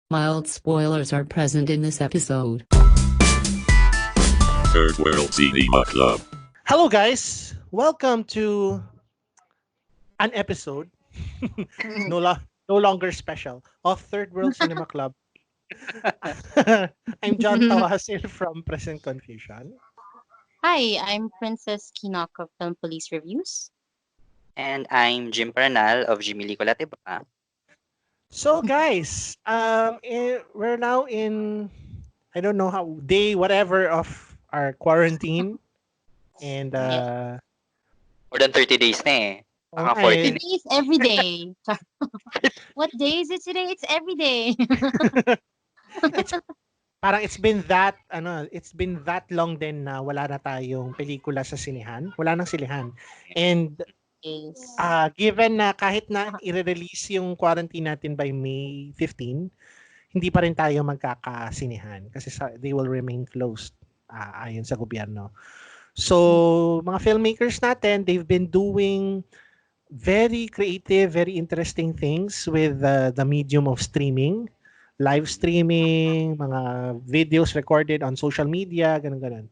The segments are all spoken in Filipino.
Mild spoilers are present in this episode. Third World Cinema Club. Hello, guys. Welcome to an episode, no, no longer special, of Third World Cinema Club. I'm John Tawasil from Present Confusion. Hi, I'm Princess Kinok of Film Police Reviews. And I'm Jim Paranal of Jimmy Licolatiba. So, guys, we're now in, I don't know how, day whatever of our quarantine. And, More than 30 days na eh. Baka okay. 14 It's every day. What day is it today? It's every day. Parang it's been that long din na wala na tayong pelikula sa sinihan. Wala nang sinihan. And Yes. given na kahit na i-release yung quarantine natin by May 15, hindi pa rin tayo magkakasinihan kasi they will remain closed ayon sa gobyerno. So, mga filmmakers natin, they've been doing very creative, very interesting things with the medium of streaming, live streaming, mga videos recorded on social media, ganun.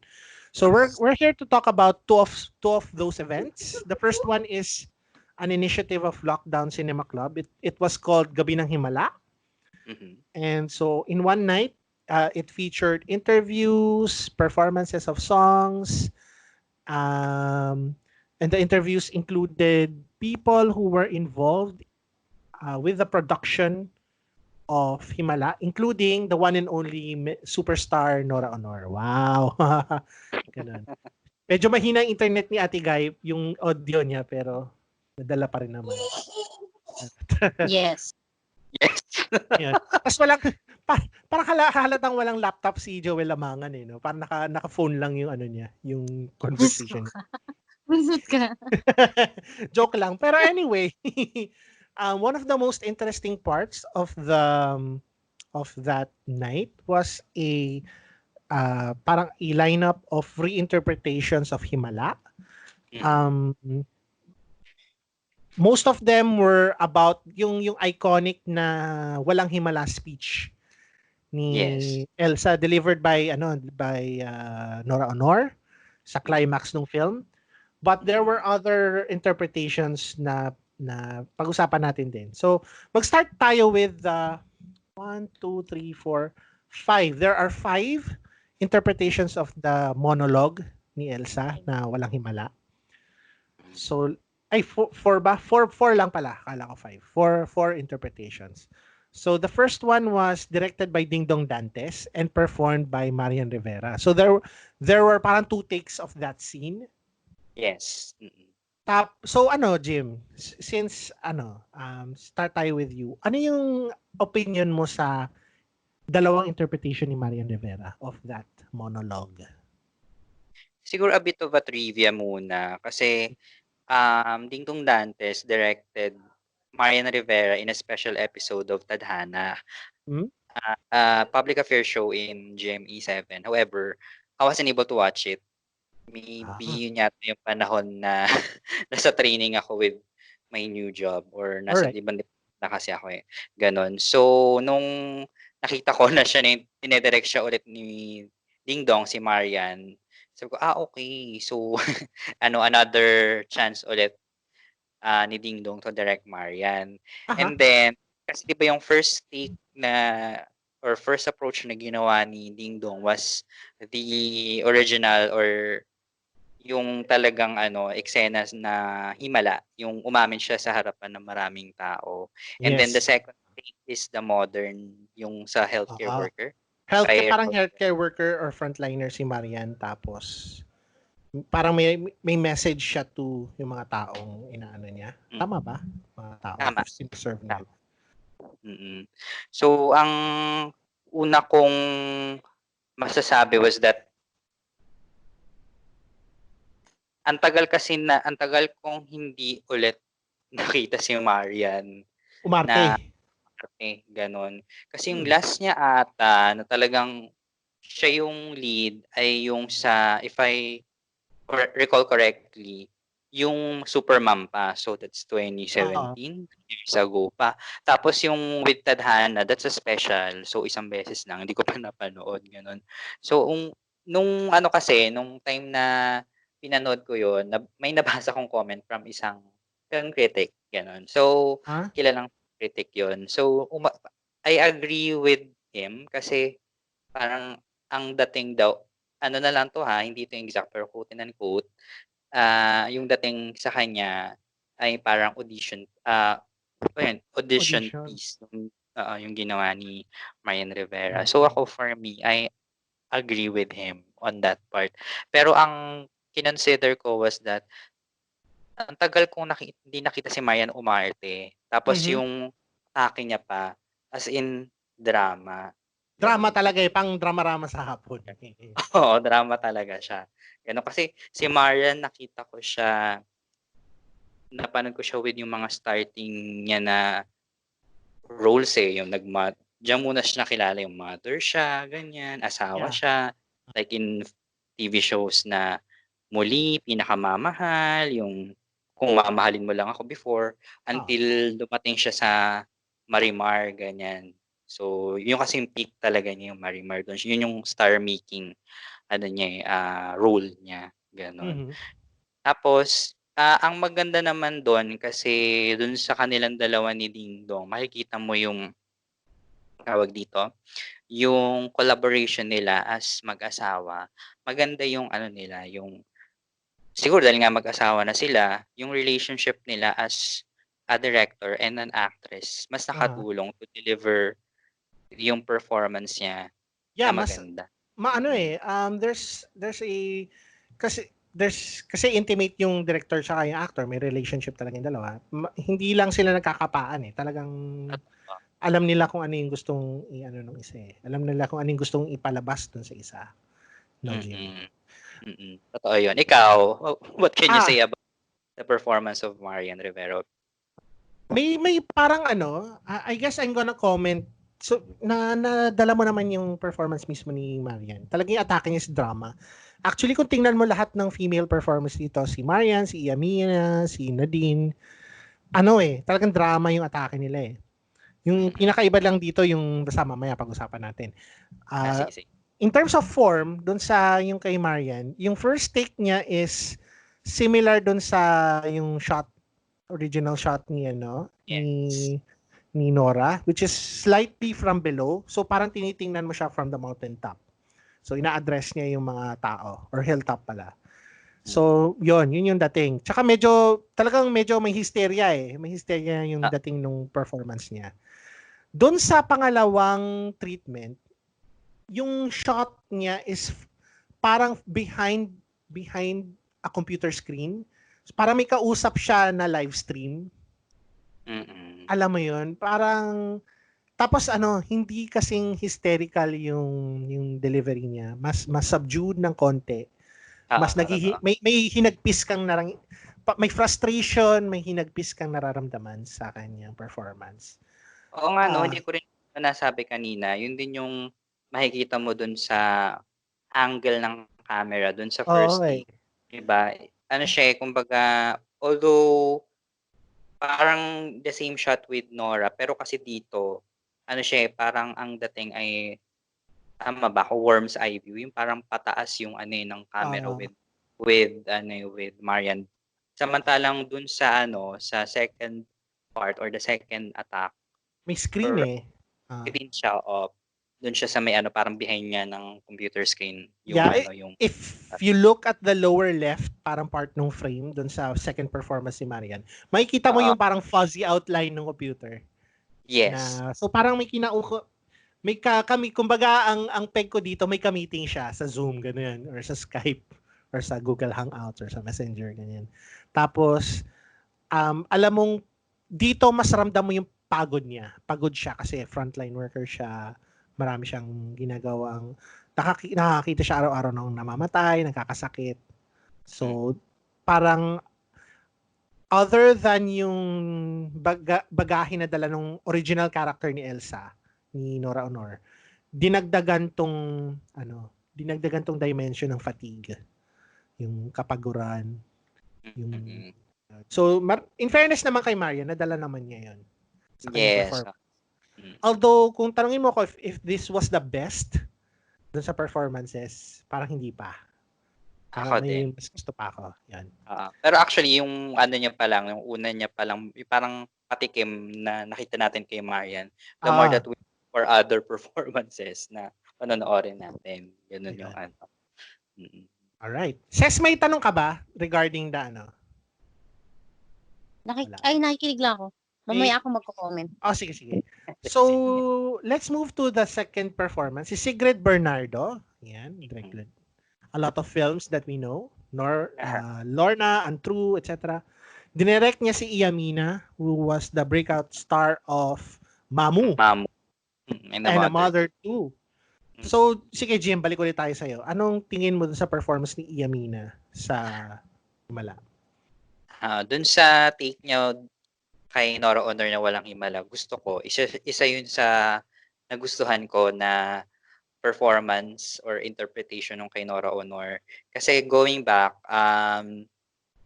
So we're here to talk about two of those events. The first one is an initiative of Lockdown Cinema Club. It was called Gabi ng Himala. Mhm. And so in one night, it featured interviews, performances of songs, and the interviews included people who were involved with the production of Himala, including the one and only superstar Nora Honor. Wow. Ganun. Medyo mahina ang internet ni Ate Guy, yung audio niya, pero nadala pa rin naman. Yes. Yes. Yan. Tapos parang halatang walang laptop si Joel Lamangan eh, no? Parang naka-phone lang yung ano niya, yung conversation. Visit ka. Joke lang. Pero anyway, one of the most interesting parts of that night was parang a lineup of reinterpretations of Himala. Most of them were about yung iconic na Walang Himala speech ni Yes. Elsa delivered by Nora Honor sa climax ng film. But there were other interpretations na pag-usapan natin din. So, mag-start tayo with 1, 2, 3, 4, 5. There are 5 interpretations of the monologue ni Elsa na Walang Himala. So, four ba? Four lang pala. Akala ko 5. Four interpretations. So, the first one was directed by Ding Dong Dantes and performed by Marian Rivera. So, there were parang 2 takes of that scene. Yes. So Jim, since start tayo with you. Ano yung opinion mo sa dalawang interpretation ni Marian Rivera of that monologue? Siguro a bit of a trivia muna kasi Ding Dong Dantes directed Marian Rivera in a special episode of Tadhana, public affairs show in GME7. However, I wasn't able to watch it. Maybe yun yata yung panahon na nasa training ako with my new job or nasa Alright. ibang department na kasi ako eh. Ganon. So, nung nakita ko na siya na tinedirect siya ulit ni Ding Dong, si Marian, sabi ko, okay. So, another chance ulit ni Ding Dong to direct Marian. And then, kasi di ba yung first take na or first approach na ginawa ni Ding Dong was the original or yung talagang eksena na Himala, yung umamin siya sa harapan ng maraming tao. And then the second take is the modern, yung sa healthcare worker. Parang healthcare worker or frontliner si Marian, tapos parang may message siya to yung mga taong inaano niya. Tama ba? Mga taong Tama. serve niya. So, ang una kong masasabi was that ang tagal kong hindi ulit nakita si Marian. Umarte. Ganon. Kasi yung last niya ata na talagang siya yung lead ay yung sa, if I recall correctly, yung Supermom pa. So, that's Oo. 2017, years ago pa. Tapos yung with Tadhana, that's a special. So, isang beses lang. Hindi ko pa napanood, ganun. So, nung ano kasi, nung time na pinanood ko yun, may nabasa kong comment from isang film critic, ganun. So, Ha? kilalang critic yun. So, I agree with him kasi parang ang dating daw, ano na lang to ha, hindi ito yung exact pero quote and unquote, yung dating sa kanya ay parang audition Audition. piece yung ginawa ni Marian Rivera. So Mm. ako for me, I agree with him on that part. Pero ang kinonsider ko was that ang tagal kong hindi nakita si Marian umarte. Tapos Mhm. yung atake niya pa, as in drama. Drama Ganun. talaga pang drama-rama sa hapon. Oo, drama talaga siya. Gano'n. Kasi si Marian nakita ko siya, napanood ko siya with yung mga starting niya na roles yung diyan muna siya nakilala yung mother siya, ganyan, asawa Yeah. siya. Like in TV shows na Muli, Pinakamamahal, yung Kung Mamahalin Mo Lang Ako before, until dumating siya sa Marimar, ganyan. So, yun kasi yung peak talaga niya yung Marimar doon. Yun yung star-making role niya, gano'n. Mhm. Tapos, ang maganda naman doon kasi doon sa kanilang dalawa ni Dingdong, makikita mo yung tawag dito, yung collaboration nila as mag-asawa. Maganda yung ano nila, yung siguro dahil nga mag-asawa na sila, yung relationship nila as a director and an actress, mas nakatulong to deliver yung performance niya Yeah, na mas maganda. maano there's a kasi intimate yung director tsaka yung actor, may relationship talaga yung dalawa. Hindi lang sila nagkakapaan talagang alam nila kung ano yung gustong i-ano nung isa Alam nila kung ano yung gustong ipalabas dun sa isa. No, Jimmy. Totoo yun. Ikaw, what can you Ah. say about the performance of Marian Rivera? May parang I guess I'm gonna comment. So, nadala mo naman yung performance mismo ni Marian. Talagang yung atake niya sa drama. Actually, kung tingnan mo lahat ng female performance dito, si Marian, si Yamina, si Nadine, talagang drama yung atake nila Yung pinakaiba lang dito yung basta mamaya pag-usapan natin. Sige. In terms of form, dun sa yung kay Marian, yung first take niya is similar dun sa yung original shot ni ni Nora, which is slightly from below. So parang tinitingnan mo siya from the mountain top. So ina-address niya yung mga tao or hilltop pala. So yun yung dating. Tsaka talagang medyo may hysteria May hysteria yung dating nung performance niya. Doon sa pangalawang treatment, yung shot niya is parang behind a computer screen. So, parang may kausap siya na live stream. Alam mo yun? Parang tapos hindi kasing hysterical yung delivery niya. Mas subdued ng konti. Mas may hinagpis kang may frustration, may hinagpis kang nararamdaman sa kanyang performance. Oo nga hindi ko rin nasabi kanina, yun din yung makikita mo dun sa angle ng camera dun sa first take, 'di ba? Ano siya kumbaga, although parang the same shot with Nora, pero kasi dito ano siya parang ang dating ay tama ba ako worm's eye view, yung parang pataas yung ng camera with Marian. Samantalang dun sa sa second part or the second attack, may screen screen siya dun siya sa may parang behind niya ng computer screen yung if you look at the lower left parang part ng frame dun sa second performance ni Marian, makikita mo yung parang fuzzy outline ng computer. Yes. So parang may kumbaga ang peg ko dito may ka-meeting siya sa Zoom ganyan or sa Skype or sa Google Hangouts or sa Messenger ganyan. Tapos alam mong dito mas ramdam mo yung pagod niya. Pagod siya kasi frontline worker siya. Marami siyang ginagawang nakakita siya araw-araw ng namamatay, nagkakasakit. So, parang other than yung bagahe na dala ng original character ni Elsa, ni Nora Honor, dinagdagan tong dimension ng fatigue. Yung kapaguran. Yung, Mm. so, in fairness naman kay Maria, nadala naman niya yun. Sa kanyang Yes. performance. Mm. Although, kung tanongin mo ko if this was the best dun sa performances, parang hindi pa. Ako May din. mas gusto pa ako. Yan. Pero actually, yung ano niya pa lang, yung una niya pa lang, yung parang patikim na nakita natin kay Marian, the more that we for other performances na panonoorin natin. Ganun yung Ayan. ano. Mm. Alright. Ses, may tanong ka ba regarding the ano? Wala. Nakikinig lang ako. Mamaya ako magko-comment. Oh, sige. So, let's move to the second performance. Si Sigrid Bernardo. Yan, directed a lot of films that we know. Lorna, Untrue, etc. Dinirect niya si Iyamina, who was the breakout star of Mamu. Mamu. And A Mother too. So, sige Jim, balik ulit tayo sa'yo. Anong tingin mo sa performance ni Iyamina sa Himala? Dun sa take niya kay Nora Honor na Walang Himala, gusto ko, isa yun sa nagustuhan ko na performance or interpretation ng kay Nora Honor. Kasi going back,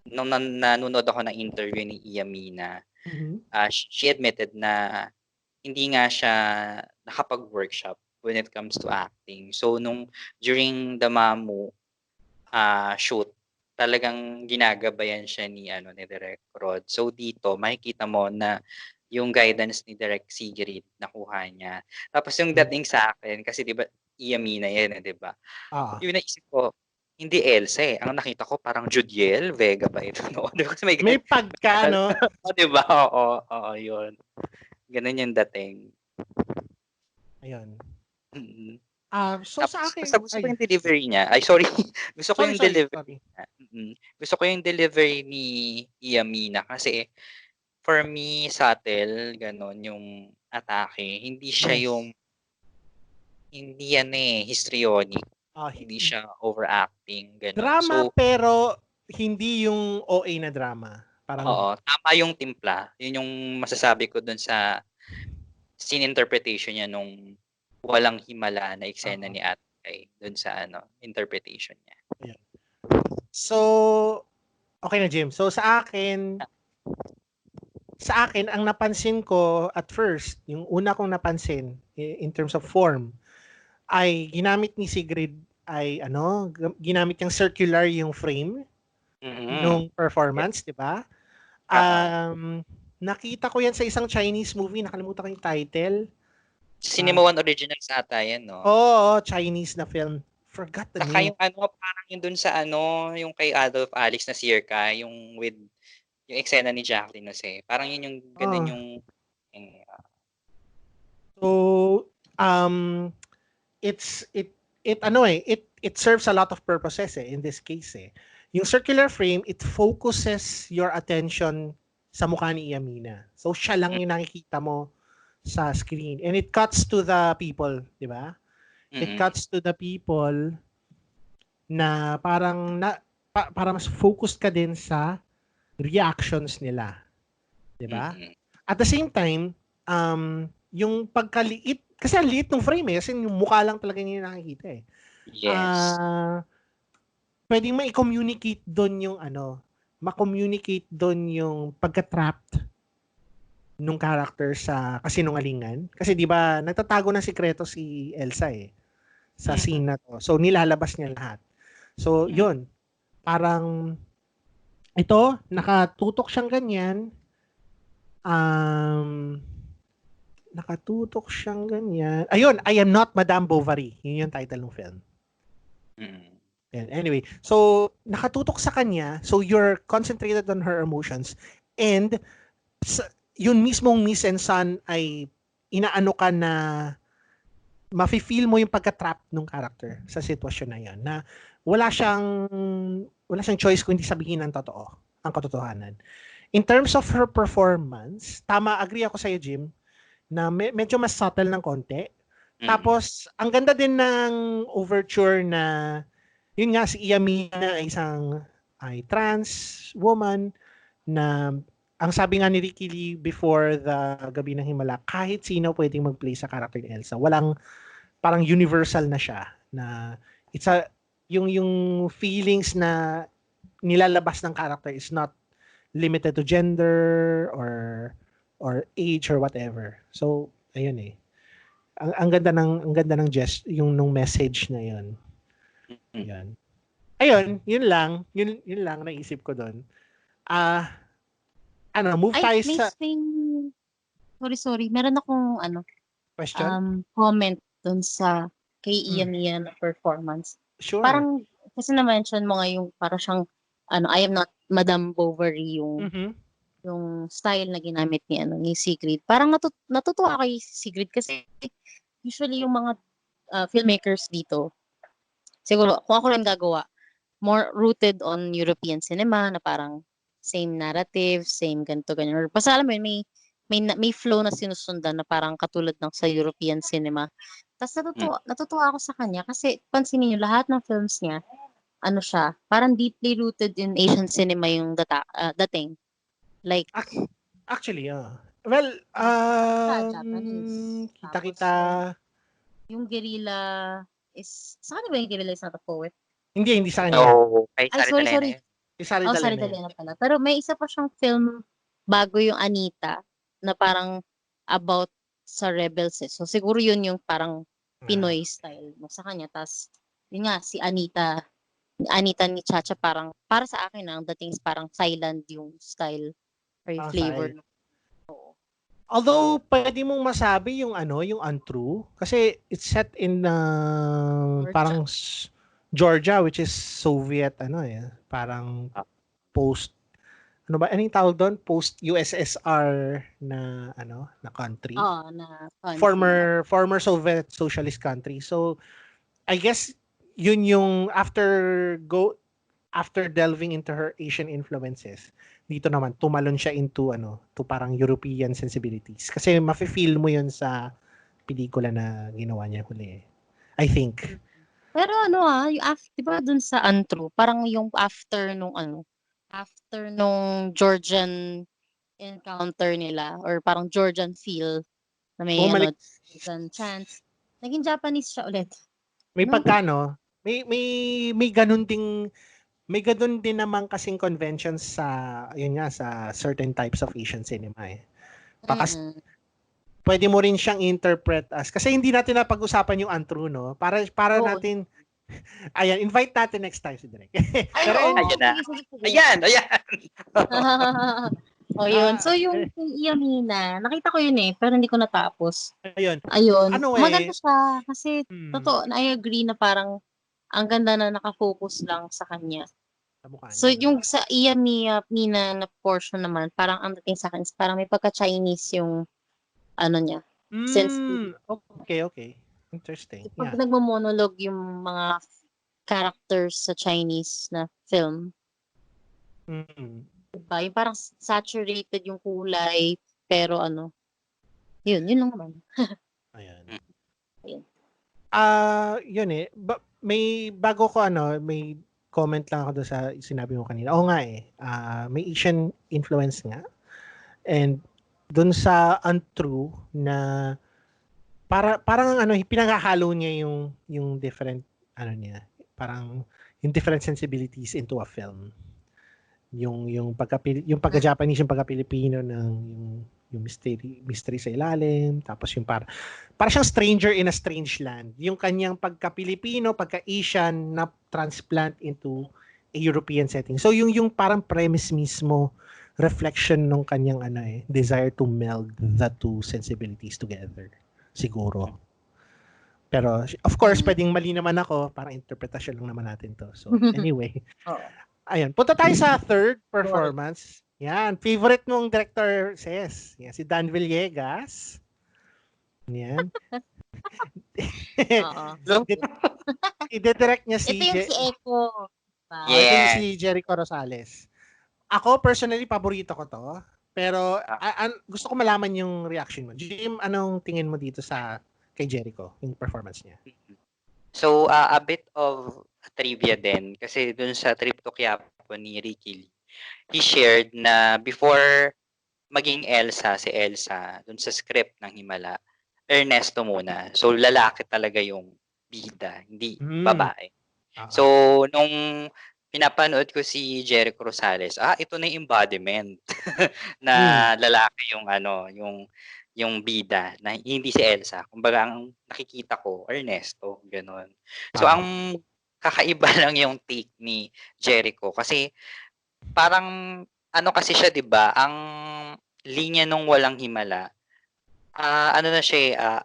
nung nanonood ako ng interview ni Iyamina, she admitted na hindi nga siya nakapag-workshop when it comes to acting. So, during the Mamu shoot, talagang ginagabayan siya ni Direk Rod. So, dito, makikita mo na yung guidance ni Direk Sigrid nakuha niya. Tapos yung dating sa akin, kasi di ba, Iyamina yan, di ba? Yung naisip ko, hindi Elsa eh. Ang nakita ko parang Judiel Vega ba ito? No? Di ba? May pagka, no? Di ba? Oo, yun. Ganun yung dating. Ayun. Mm-hmm. So sa akin, gusto ko yung delivery niya. Sorry. Gusto ko yung delivery niya. Gusto ko yung delivery ni Iyamina kasi for me, subtle, ganon yung atake. Hindi siya yung hindi yan histrionic. Hindi siya overacting. Ganon. Drama pero hindi yung OA na drama. Oo, tama yung timpla. Yun yung masasabi ko dun sa scene interpretation niya nung Walang Himala na eksena ni Ate Kay dun sa interpretation niya. Yeah. So, okay na Jim. So sa akin, ang napansin ko at first, yung una kong napansin in terms of form, ay ginamit ni Sigrid ay ginamit yung circular yung frame nung performance, di ba? Nakita ko yan sa isang Chinese movie, nakalimutan ko yung title. Cinema One Originals ata yan, no? Oo, Chinese na film. Forgot the name. Saka yung parang yung dun sa yung kay Adolf Alex na Circa, yung with yung eksena ni Jacqueline Jose. Parang yun yung ganun yung So, it serves a lot of purposes in this case Yung circular frame, it focuses your attention sa mukha ni Iyamina. So siya lang yung nakikita mo sa screen, and it cuts to the people, di ba? It cuts to the people na parang para mas focused ka din sa reactions nila, di ba? At the same time, yung pagkaliit, kasi ang liit ng frame kasi yung mukha lang talaga niya nakikita Yes. Pwedeng ma-communicate doon yung ma-communicate doon yung pagka-trapped nung character sa kasinungalingan. Kasi di ba nagtatago ng sikreto si Elsa sa scene na to. So nilalabas niya lahat. So yun, parang ito, nakatutok siyang ganyan. Nakatutok siyang ganyan. Ayun, I Am Not Madame Bovary. Yun yung title ng film. Anyway, so nakatutok sa kanya, so you're concentrated on her emotions, and yun mismong mise en scène ay inaano ka na mafe-feel mo yung pagka-trap ng character sa sitwasyon na yan, na wala siyang choice kundi sabihin ang katotohanan. In terms of her performance, tama, agree ako sa'yo, Jim, na medyo mas subtle ng konti. Tapos, ang ganda din ng overture na, yun nga, si Iyamina ay trans woman na, ang sabi nga ni Ricky Lee before the Gabi ng Himala, kahit sino pwedeng mag-play sa character ni Elsa. Parang universal na siya, na yung feelings na nilalabas ng character is not limited to gender or age or whatever. So, ayun eh. Ang ganda ng yung nung message na yun. Yan. Ayun, yun lang naisip ko doon. Move tayo sa sorry. Meron akong question. comment dun sa kay Ian na performance. Sure. Parang kasi na-mention mo nga yung para siyang I am not Madame Bovary yung style na ginamit ni Sigrid. Parang natutuwa ako kay Sigrid kasi usually yung mga filmmakers dito, siguro kung ako lang gagawa, more rooted on European cinema na parang same narrative, same ganito ganyan. Or basta alam mo yun, may flow na sinusundan na parang katulad ng sa European cinema. Tapos natutuwa ako sa kanya kasi pansinin niyo lahat ng films niya, siya, parang deeply rooted in Asian cinema yung dating. Like actually, well, Japanese. kita yung Guerrilla is sa kanila ba yung Guerrilla is not a poet? Hindi sa kanya. No, kay Ay, sorry. Sari Dalena pala. Pero may isa pa siyang film bago yung Anita na parang about sa rebels eh. So siguro yun yung parang Pinoy style mo sa kanya. Tas yun nga, si Anita ni Chacha parang, para sa akin ang dating is parang silent yung style or yung flavor. Although, pwede mong masabi yung yung untrue. Kasi it's set in parang Georgia, which is Soviet, parang post, anong tawag doon? Post USSR na country. Na country. Former Soviet socialist country. So, I guess, yun yung after delving into her Asian influences, dito naman tumalon siya into to parang European sensibilities. Kasi mafe-feel mo yun sa pelikula na ginawa niya huli. I think. Pero yung diba dun sa Untrue, parang yung after nung Georgian encounter nila or parang Georgian feel na may Georgian chance, naging Japanese siya ulit. May pagkano, may ganun din naman kasing conventions sa certain types of Asian cinema eh. Pwede mo rin siyang interpret as, kasi hindi natin napag-usapan yung untrue, no? Para natin, ayan, invite natin next time si Direk. Ayan. Yun. So yung Yamina, nakita ko yun eh, pero hindi ko natapos. Ayun. Maganda siya kasi totoo, I agree na parang ang ganda na nakafocus lang sa kanya. So yung sa Yamina na portion naman, parang ang dating sa akin is parang may pagka-Chinese yung niya. Okay. Interesting. Pag nagmo-monologue yung mga characters sa Chinese na film. Diba? Yung parang saturated yung kulay, pero yun lang naman. Ayan. Yun eh. May bago ko may comment lang ako doon sa sinabi mo kanina. Oo nga eh. May Asian influence nga. And doon sa untrue na parang pinanghahalo niya yung different niya, parang yung different sensibilities into a film. Yung pagka-Japanese, yung pagka-Pilipino ng yung mystery sa ilalim, tapos yung para siyang stranger in a strange land. Yung kanyang pagka-Pilipino, pagka-Asian na transplant into a European setting. So yung parang premise mismo, reflection ng kanyang desire to meld the two sensibilities together. Siguro. Pero of course, pwedeng mali naman ako, parang interpretation lang naman natin to. So anyway. Ayun, punta tayo sa third performance. Yan, favorite mong director says. Yan, si Dan Villegas. Yan. I-direct niya si ito yung si Echo. Ito yung si Jericho Rosales. Ako, personally, paborito ko to. Pero gusto ko malaman yung reaction mo. Jim, anong tingin mo dito kay Jericho, yung performance niya? So, a bit of trivia din. Kasi dun sa trip to Quiapo ni Ricky Lee, he shared na before maging si Elsa, dun sa script ng Himala, Ernesto muna. So, lalaki talaga yung bida, hindi babae. So, nung pinapanood ko si Jericho Rosales, ito na yung embodiment na lalaki yung ano, yung bida na hindi si Elsa. Kumbaga ang nakikita ko, Ernesto, gano'n. So ang kakaiba lang yung take ni Jericho kasi parang ano kasi siya 'di ba, ang linya nung Walang Himala, ano na siya,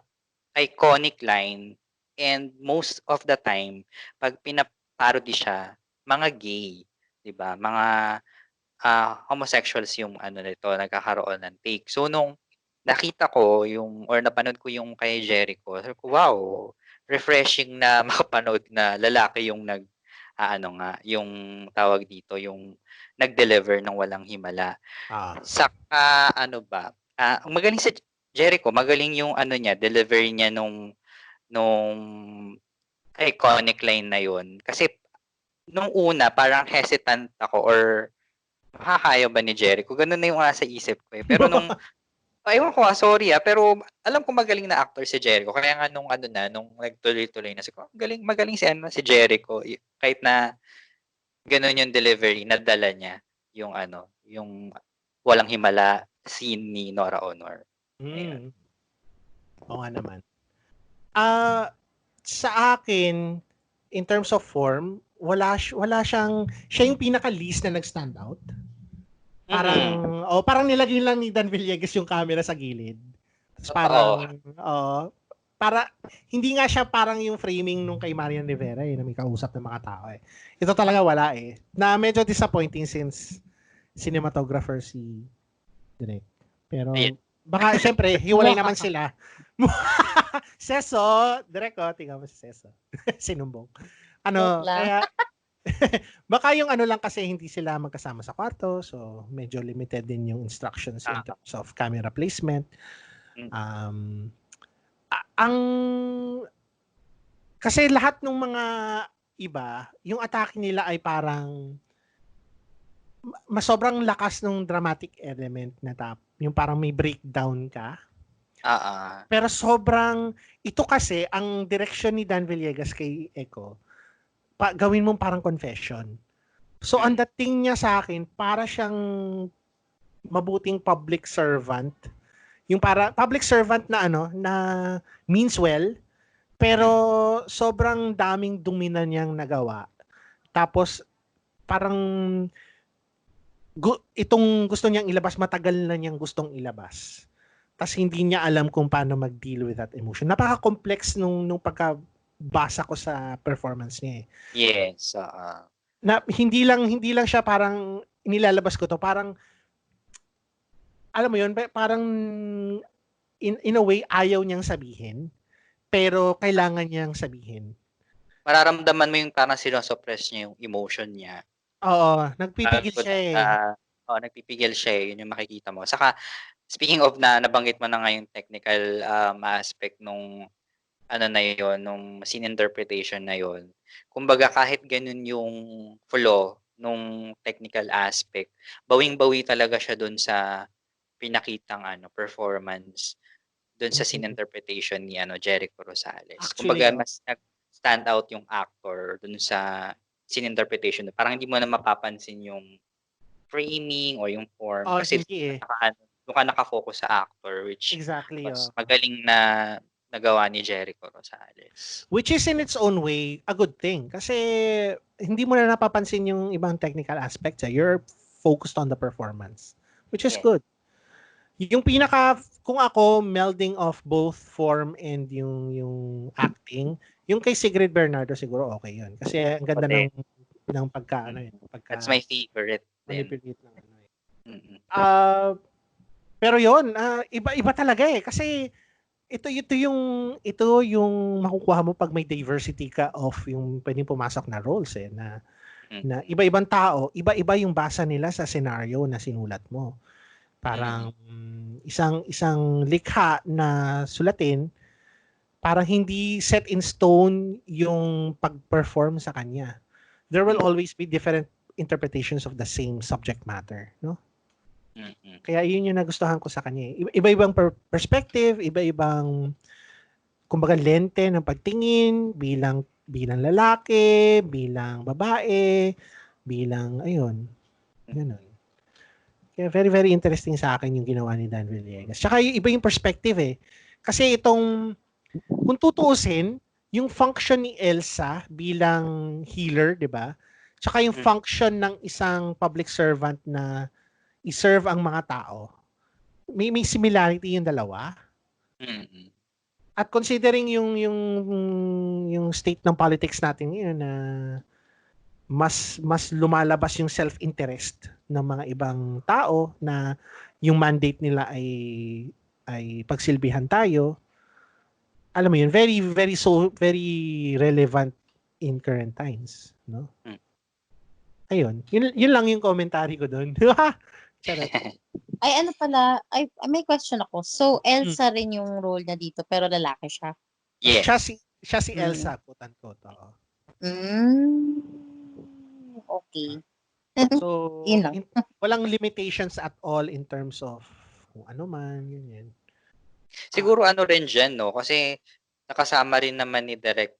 iconic line and most of the time 'pag pina-parody siya, mga gay, 'di ba? Mga, homosexuals yung ano nito, nagkakaroon ng take. So nung nakita ko yung or napanood ko yung kay Jericho, sabi ko, "Wow, refreshing na makapanood na lalaki yung ano nga, yung tawag dito, yung nag-deliver ng Walang Himala." Saka ano ba, ang magaling sa Jericho, magaling yung ano niya, delivery niya nung iconic line na yun. Kasi nung una parang hesitant ako or makakaya ba ni Jericho? Ganun na yung nasa isip ko, eh. Pero nung ewan ko, sorry, pero alam ko magaling na actor si Jericho. Kaya nga nung ano na, nung nagtuloy-tuloy na, sabi ko, magaling si ano, si Jericho. Kahit na ganun yung delivery, nadala niya yung ano, yung Walang Himala scene ni Nora Honor. Ayan. Oo nga naman. Sa akin, in terms of form, wala siyang, siya yung pinaka-least na nag-stand out. Parang nilagay lang ni Dan Villegas yung camera sa gilid. Tapos para hindi nga siya parang yung framing nung kay Marian Rivera na may kausap ng mga tao eh. Ito talaga wala eh. Na medyo disappointing since cinematographer si Direk. Pero baka syempre hiwalay naman sila. Seso, Direk tingnan mo si Seso. Sinumbong. Kaya baka yung ano lang kasi hindi sila magkasama sa kwarto, so medyo limited din yung instructions in terms of camera placement. Kasi lahat ng mga iba, yung atake nila ay parang sobrang lakas ng dramatic element na yung parang may breakdown ka. Pero sobrang, ito kasi, ang direction ni Dan Villegas kay Echo, gawin mong parang confession. So, ang dating niya sa akin, para siyang mabuting public servant. Yung para public servant na na means well, pero sobrang daming dumi na niyang nagawa. Tapos, parang itong gusto niyang ilabas, matagal na niyang gustong ilabas. Tapos hindi niya alam kung paano mag-deal with that emotion. Napaka-complex nung pagkabasa ko sa performance niya eh. Yes. Na hindi lang siya parang inilalabas ko to, parang alam mo yun, parang in a way ayaw niyang sabihin, pero kailangan niyang sabihin. Mararamdaman mo yung parang sinosuppress niya yung emotion niya. Oo, nagpipigil siya eh. Nagpipigil siya eh. Yun yung makikita mo. Saka, speaking of nabanggit mo na nga yung technical aspect nung ano na yun, nung scene interpretation na yun. Kumbaga kahit ganun yung flow nung technical aspect, bawing-bawi talaga siya dun sa pinakitang performance dun sa scene interpretation ni Jericho Rosales. Kumbaga mas nag-stand out yung actor dun sa scene interpretation. Parang hindi mo na mapapansin yung framing o yung form kasi doon ka nakafocus sa actor, which exactly, mas magaling na nagawa ni Jericho Rosales. Which is in its own way a good thing kasi hindi mo na napapansin yung ibang technical aspects. You're focused on the performance, which is good. Yung kung ako, melding of both form and yung acting, yung kay Sigrid Bernardo siguro okay yun. Kasi ang ganda ng pagka. That's my favorite. Pero yun, iba talaga eh. Kasi ito yung makukuha mo pag may diversity ka of yung pwedeng pumasok na roles eh. Na iba-ibang tao, iba-iba yung basa nila sa scenario na sinulat mo. Parang isang likha na sulatin, parang hindi set in stone yung pag-perform sa kanya. There will always be different interpretations of the same subject matter, no? Kaya yun yung nagustuhan ko sa kanya. Iba-ibang perspective, iba-ibang kumbaga lente ng pagtingin bilang lalaki, bilang babae, bilang, ayun, ganun. Kaya very, very interesting sa akin yung ginawa ni Dan Villegas. Tsaka iba yung perspective eh. Kasi itong, kung tutuusin, yung function ni Elsa bilang healer, di ba? Tsaka yung function ng isang public servant na i-serve ang mga tao, may similarity yung dalawa. At considering yung state ng politics natin ngayon na mas lumalabas yung self-interest ng mga ibang tao na yung mandate nila ay pagsilbihan tayo. Alam mo yun, very relevant in current times, no? Ayun, yun lang yung commentary ko doon. Charot. Ay, ano pala, may question ako. So, Elsa rin yung role niya dito, pero lalaki siya. Yes. Siya si Elsa, quote-unquote. Okay. So, walang limitations at all in terms of kung ano man, ganyan. Siguro ano rin dyan, no? Kasi nakasama rin naman ni Direk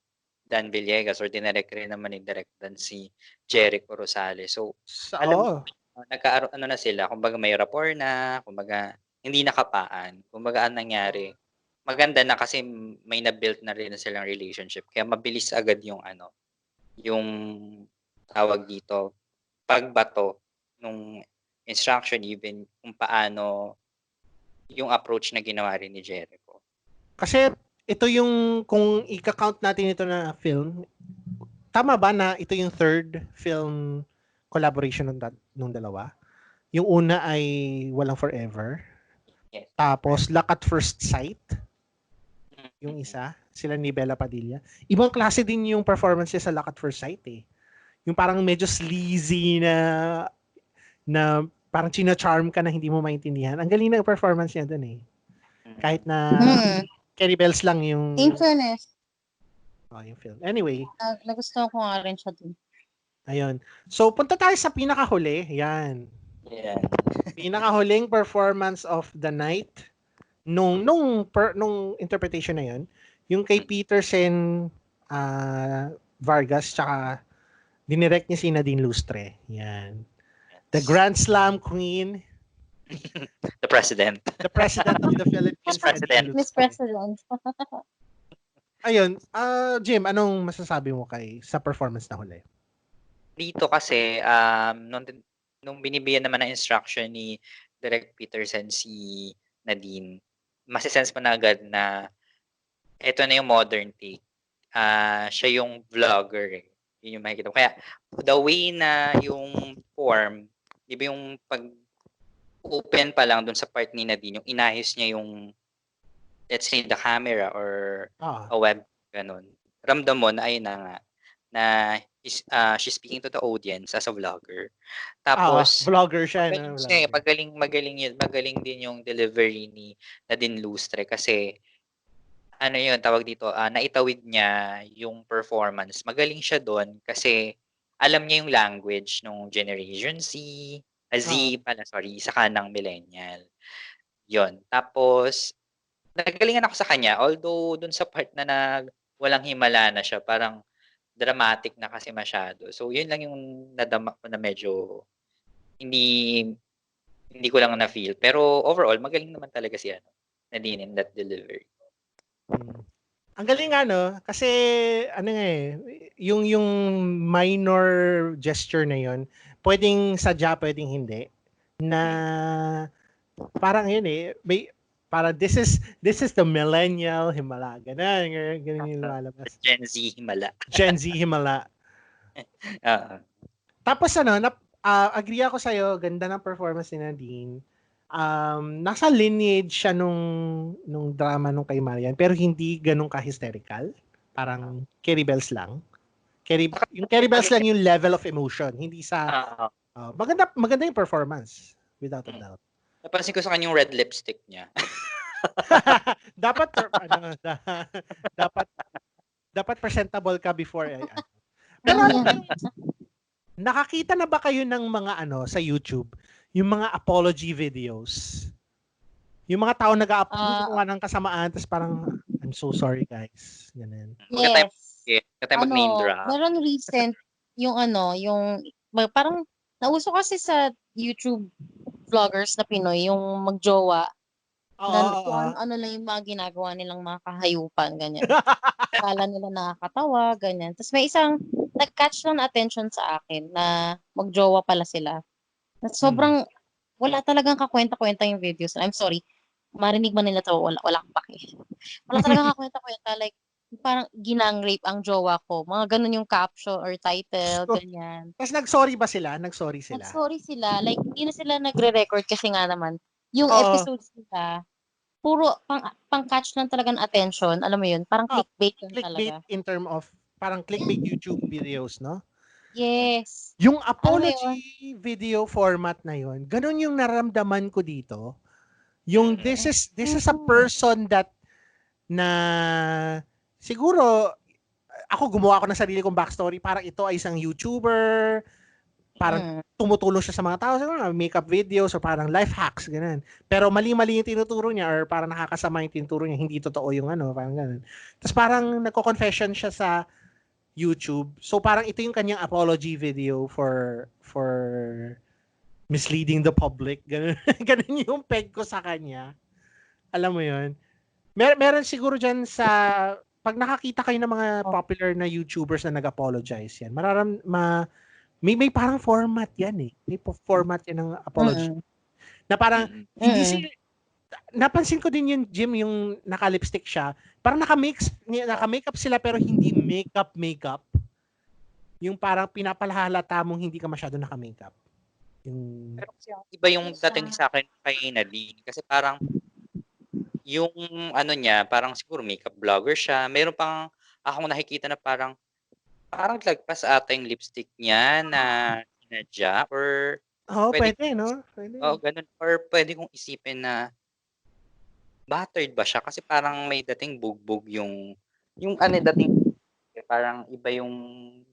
Dan Villegas or dinirect rin naman ni Direk Dan si Jericho Rosales. So, alam mo, nagkaroon na sila, kumbaga may rapport na, kumbaga hindi nakapaan. Kumbaga ang nangyari, maganda na kasi may na-build na rin silang relationship. Kaya mabilis agad yung tawag dito, pagbato nung instruction, even kung paano yung approach na ginawa rin ni Jericho. Kasi ito yung, kung i-count natin ito na film, tama ba na ito yung third film collaboration nung dalawa? Yung una ay Walang Forever. Yes. Tapos Lock at First Sight. Yung isa, sila ni Bella Padilla. Ibang klase din yung performance niya sa Lock at First Sight eh. Yung parang medyo sleazy na parang china-charm ka na hindi mo maintindihan. Ang galing ng performance niya dun eh. Kahit na Carrie Bells lang yung... In fairness. Yung film. Anyway. Nagustuhan ko nga rin siya dun. Ayun. So, punta tayo sa pinakahuli. Yan. Yeah. Pinakahuling performance of the night nung interpretation na yun, yung kay Petersen Vargas, tsaka dinirect niya si Nadine Lustre. Yan. The Grand Slam Queen. The President. The President of the Philippines. Miss President. Ayun. Jim, anong masasabi mo sa performance na huli? Dito kasi, nung binibigyan naman ng instruction ni Direk Petersen si Nadine, masisense mo na agad na ito na yung modern take. Siya yung vlogger eh. Yun yung makikita mo. Kaya, the way na yung form, di ba yung pag-open pa lang dun sa part ni Nadine, yung inayos niya yung, let's say, the camera or a web, ganun. Ramdam mo na ayun na nga, na she's speaking to the audience as a vlogger. Tapos, vlogger siya. Magaling din yung delivery ni Nadine Lustre kasi ano yun, tawag dito, naitawid niya yung performance. Magaling siya doon kasi alam niya yung language ng Generation isa kanang millennial. Yon. Tapos, nagalingan ako sa kanya, although doon sa part na walang himala na siya, parang dramatic na kasi masyado. So, yun lang yung nadama ko na medyo hindi ko lang na-feel. Pero overall, magaling naman talaga si Nadine in that delivery. Ang galing kasi yung minor gesture na yun, pwedeng sadya, pwedeng hindi, na parang yun para this is the millennial himala. Ganun yung lalabas. Gen Z himala. Gen Z himala. Tapos agree ako sa'yo, ganda ng performance ni Nadine. Nasa lineage siya nung drama nung kay Marian, pero hindi ganun ka-hysterical. Parang Carrie Bells lang. Yung Carrie Bells lang yung level of emotion, hindi sa maganda yung performance without a doubt. Napansin ko sa kanya yung red lipstick niya. dapat presentable ka before. Pero nakakita na ba kayo ng mga sa YouTube, yung mga apology videos? Yung mga tao nag-a-upload ng kasamaan, tapos parang, I'm so sorry guys. Ganun. Yes. Kaya mag-name drop. Meron recent, yung parang nauso kasi sa YouTube vloggers na Pinoy yung magjowa Oo, na oo, kung oo. ano lang yung mga ginagawa nilang mga kahayupan, ganyan. Akala nila nakakatawa, ganyan. Tapos may isang nag-catch lang na attention sa akin na magjowa pala sila. Na sobrang wala talagang kakwenta-kwenta yung videos. I'm sorry, marinig man nila 'to, wala akong pake. Wala talagang kakwenta-kwenta, like parang ginang-rape ang jowa ko, mga gano'n yung caption or title, So, ganyan. tas nag-sorry ba sila? Nag-sorry sila? Nag-sorry sila, like hindi na sila nagre-record kasi nga naman yung Oo. episodes nila puro pang-catch lang talaga ng attention, alam mo yun, parang Oh, clickbait lang clickbait talaga. in term of parang clickbait YouTube videos, no? Yes. Yung Alam mo yun? apology video format na yun, ganun yung naramdaman ko dito. Yung this is a person that na siguro ako gumawa ako ng sarili kong backstory, parang ito ay isang YouTuber, parang tumutulong siya sa mga tao sa makeup videos or parang life hacks, ganun. Pero mali-mali yung tinuturo niya or parang nakakasama yung tinuturo niya, hindi totoo yung ano, parang ganun. Tapos parang nagko-confession siya sa YouTube. So parang ito yung kanyang apology video for misleading the public. Ganun, ganun yung peg ko sa kanya. Alam mo yun? Meron siguro dyan sa pag nakakita kayo ng mga popular na YouTubers na nag-apologize yan, may parang format yan eh. May format yan ng apology. Na parang hindi sila napansin ko din yung Jim, yung naka-lipstick siya. Parang naka-makeup sila pero hindi makeup. Yung parang pinapalahalata mong hindi ka masyado naka-makeup. Pero kasi iba yung dating sa akin kay Nadine. Kasi parang yung ano niya, parang siguro makeup vlogger siya. Meron pang akong nakikita na parang lagpas ata yung lipstick niya na sinadya or Pwede, no? Pwede. ganun. Or pwede kong isipin na battered ba siya? Kasi parang may dating bugbog yung ano dating parang iba yung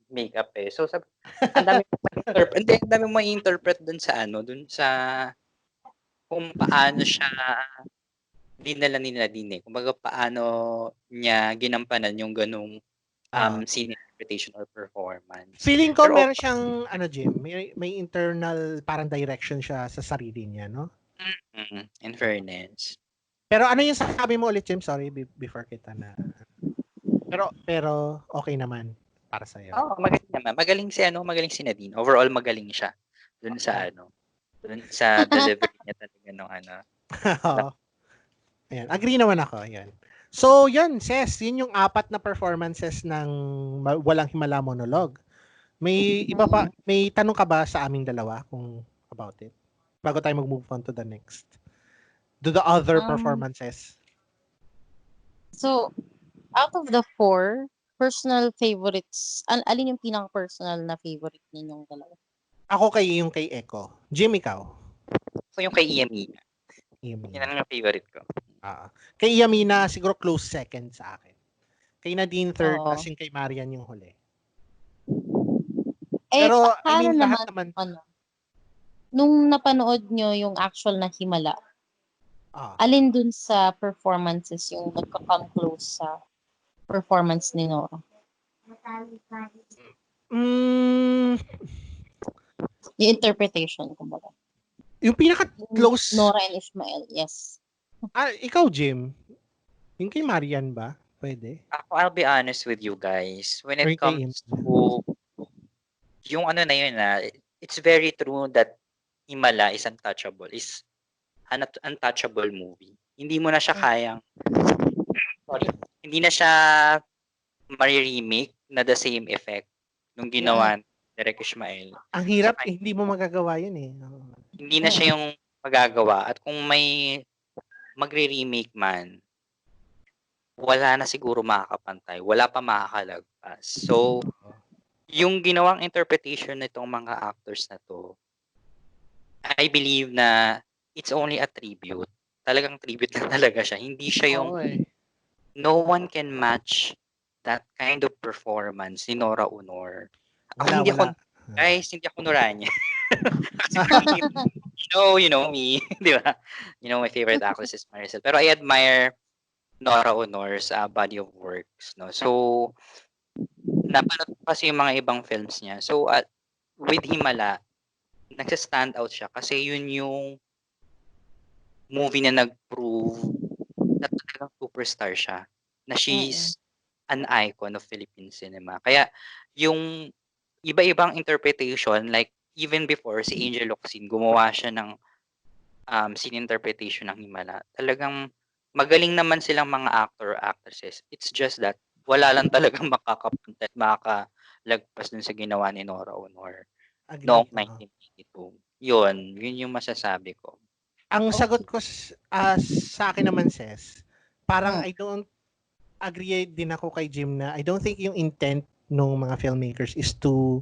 makeup eh. So sabi, ang dami mo ma-interpret dun sa dun sa kung paano siya dinala ni Nadine. Kumbaga paano niya ginampanan yung ganung scene interpretation or performance. Feeling ko Pero meron siyang Jim, may internal parang direction siya sa sarili niya, no? In fairness. Pero ano yung sabi mo ulit, Jim? Sorry, before kita na. Pero okay naman para sa iyo. Magaling naman. Magaling si Nadine. Overall magaling siya. Dun sa dun sa delivery niya talaga ng Ayan, agree naman ako, ayan. So, yun, yun yung 4 na performances ng Walang Himala monologue. May iba pa, may tanong ka ba sa aming dalawa kung about it? Bago tayo mag-move on to the next. To the other performances. So, out of the 4 personal favorites, alin yung pinaka-personal na favorite ninyong dalawa? Ako yung kay Echo. Jim, ikaw? So, yung kay Iyamina. Yan ang favorite ko. Kay Iyamina, siguro close second sa akin. Kay Nadine third, tapos yung kay Marian yung huli. Pero, I mean, lahat naman. Nung napanood nyo yung actual na Himala, alin dun sa performances yung nagka-come close sa performance ni Nora? Yung interpretation, kumbaga. Yung pinaka-close... Nora and Ishmael, yes. Ikaw, Jim? Yung kay Marian ba? Pwede? Ako, I'll be honest with you guys. When it comes to yung na yun it's very true that Himala is untouchable. Is an untouchable movie. Hindi mo na siya kayang hindi na siya ma-remake na the same effect nung ginawa ni Direk Ishmael. Ang hirap, hindi mo magagawa yun eh. Hindi na siya yung magagawa. At kung may magre-remake man, wala na siguro makakapantay. Wala pa makakalagpas. So, yung ginawang interpretation nitong mga actors na to, I believe na it's only a tribute. Talagang tribute lang talaga siya. Hindi siya yung no one can match that kind of performance ni Nora Aunor. Guys, hindi ako Noranya. You know me, di ba? You know my favorite actress is Maricel. Pero I admire Nora Aunor's body of works, no. So napanood ko kasi yung mga ibang films niya. So with Himala, nagsa-stand out siya kasi yun yung movie na nag-prove na talagang superstar siya. Na she's an icon of Philippine cinema. Kaya yung iba-ibang interpretation, like even before si Angel Locsin, gumawa siya ng scene interpretation ng Himala. Talagang magaling naman silang mga actor or actresses. It's just that wala lang talagang makakapunta at makakalagpas dun sa ginawa ni Nora Honor Agree. noong 1982. Yun yung masasabi ko. Ang sagot ko sa akin naman, Ses, parang Hmm. I don't agree din ako kay Jim na I don't think yung intent ng mga filmmakers is to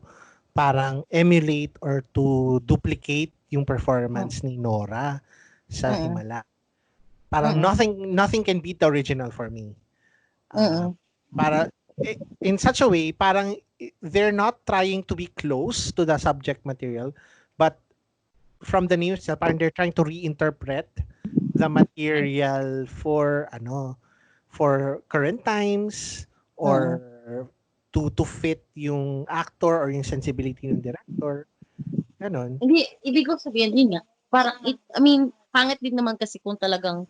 parang emulate or to duplicate yung performance ni Nora sa Himala. Parang nothing can beat the original for me. Para in such a way, parang they're not trying to be close to the subject material, but from the news, parang they're trying to reinterpret the material for current times or to fit yung actor or yung sensibility ng director. Ganon. Hindi, ibig ko sabihin din nga, parang, pangit din naman kasi kung talagang,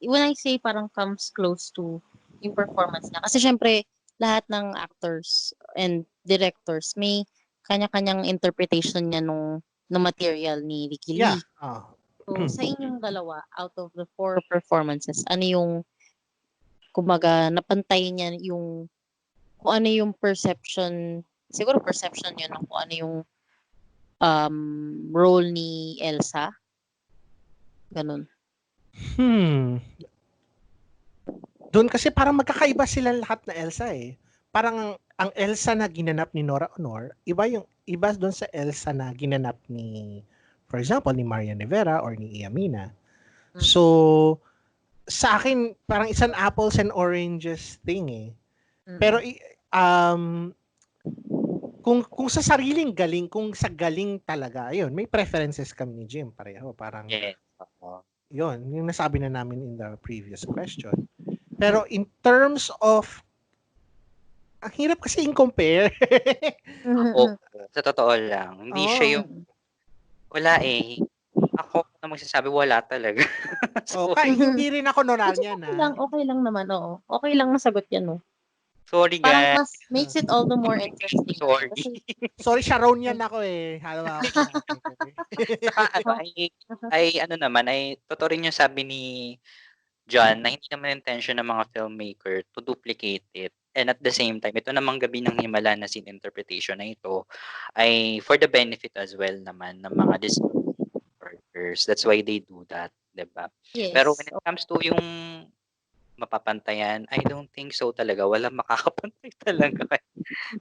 when I say parang comes close to yung performance niya. Kasi syempre, lahat ng actors and directors may kanya-kanyang interpretation niya nung material ni Ricky Lee. Yeah. So, sa inyong dalawa, out of the 4 performances, ano yung, kumbaga, napantay niya yung, kung ano yung perception, siguro perception niya ng kung ano yung role ni Elsa? Ganun. Doon kasi parang magkakaiba sila lahat na Elsa eh. Parang ang Elsa na ginanap ni Nora Honor, iba doon sa Elsa na ginanap ni, for example, ni Marian Rivera or ni Iamina. So, sa akin, parang isang apples and oranges thing eh. Pero, kung sa sariling galing, kung sa galing talaga, ayun, may preferences kami ni Jim, pareho. Parang, yun, yung nasabi na namin in the previous question. Pero in terms of, ang hirap kasi i-compare. Sa totoo lang, hindi siya yung, wala eh. Ako na magsasabi, wala talaga. So, hindi rin ako noral niyan. Okay lang naman, oo. Okay lang masagot yan, no? Sorry, Parang guys. mas makes it all the more interesting. Sorry. Sorry, Sharon yan ako eh. Halawa ako. Saka ay totoo rin yung sabi ni John na hindi naman intention ng mga filmmaker to duplicate it. And at the same time, ito namang Gabi ng Himala na scene interpretation na ito ay for the benefit as well naman ng mga workers. That's why they do that, diba? Yes. Pero when it comes to yung mapapantayan, I don't think so talaga. Walang makakapantay talaga kay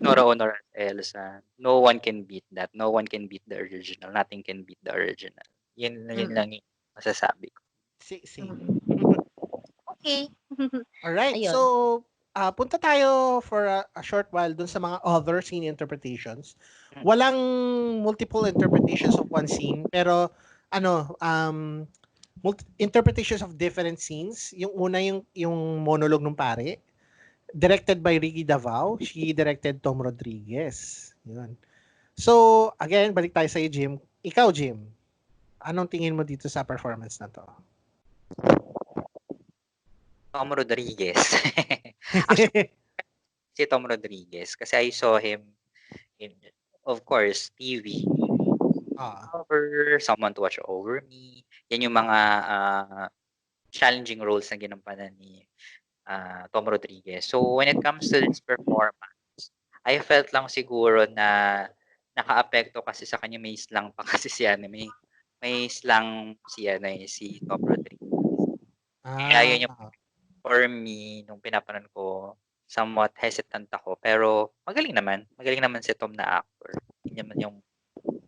Nora Honor at Elsa. No one can beat that. No one can beat the original. Nothing can beat the original. Yun lang yung masasabi ko. Same. Okay. Alright, Ayun. so punta tayo for a short while dun sa mga other scene interpretations. Walang multiple interpretations of one scene, pero interpretations of different scenes. Yung una yung monologue ng pare, directed by Ricky Davao. She directed Tom Rodriguez. Yun. So, again, balik tayo sa Jim. Ikaw, Jim, anong tingin mo dito sa performance na to? Tom Rodriguez. Actually, si Tom Rodriguez kasi I saw him in, of course, TV. Over Someone to Watch Over Me. Yan yung mga challenging roles na ginampanan ni Tom Rodriguez. So when it comes to this performance, I felt lang siguro na naka-apekto kasi sa kanya, may slang pa kasi siya, may slang si Tom Rodriguez. Kaya yun yung for me, nung pinapanood ko, somewhat hesitant ako. Pero magaling naman si Tom na actor.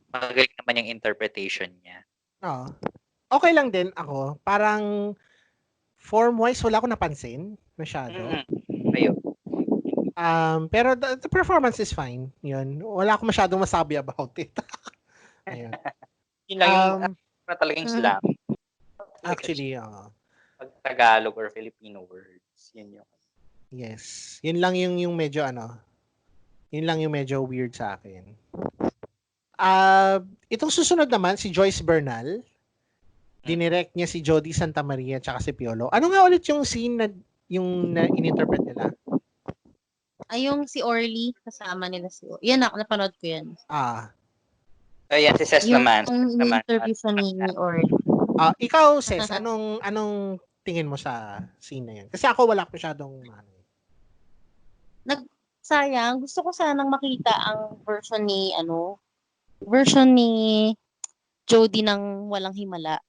Magaling naman yung interpretation niya. Okay lang din ako. Parang form-wise, wala ko napansin masyado. Ayun. Pero the performance is fine. Yun. Wala akong masyadong masabi about it. Ayun. Yun lang yung talagang slang. Actually, pag Tagalog or Filipino words, yun yung. Yes. Yun lang yung medyo Yun lang yung medyo weird sa akin. Itong susunod naman, si Joyce Bernal. Dinirect niya si Jody Santa Maria tsaka si Piolo. Ano nga ulit yung scene na in-interpret nila? Yung si Orly, kasama nila si Orly. Yan, napanood ko yan. Ayan, si Ses naman. Yung interview siya ni Orly. Ikaw, Ses, anong tingin mo sa scene na yan? Kasi ako wala masyadong Sayang, gusto ko sanang makita ang version ni Jody ng walang himala.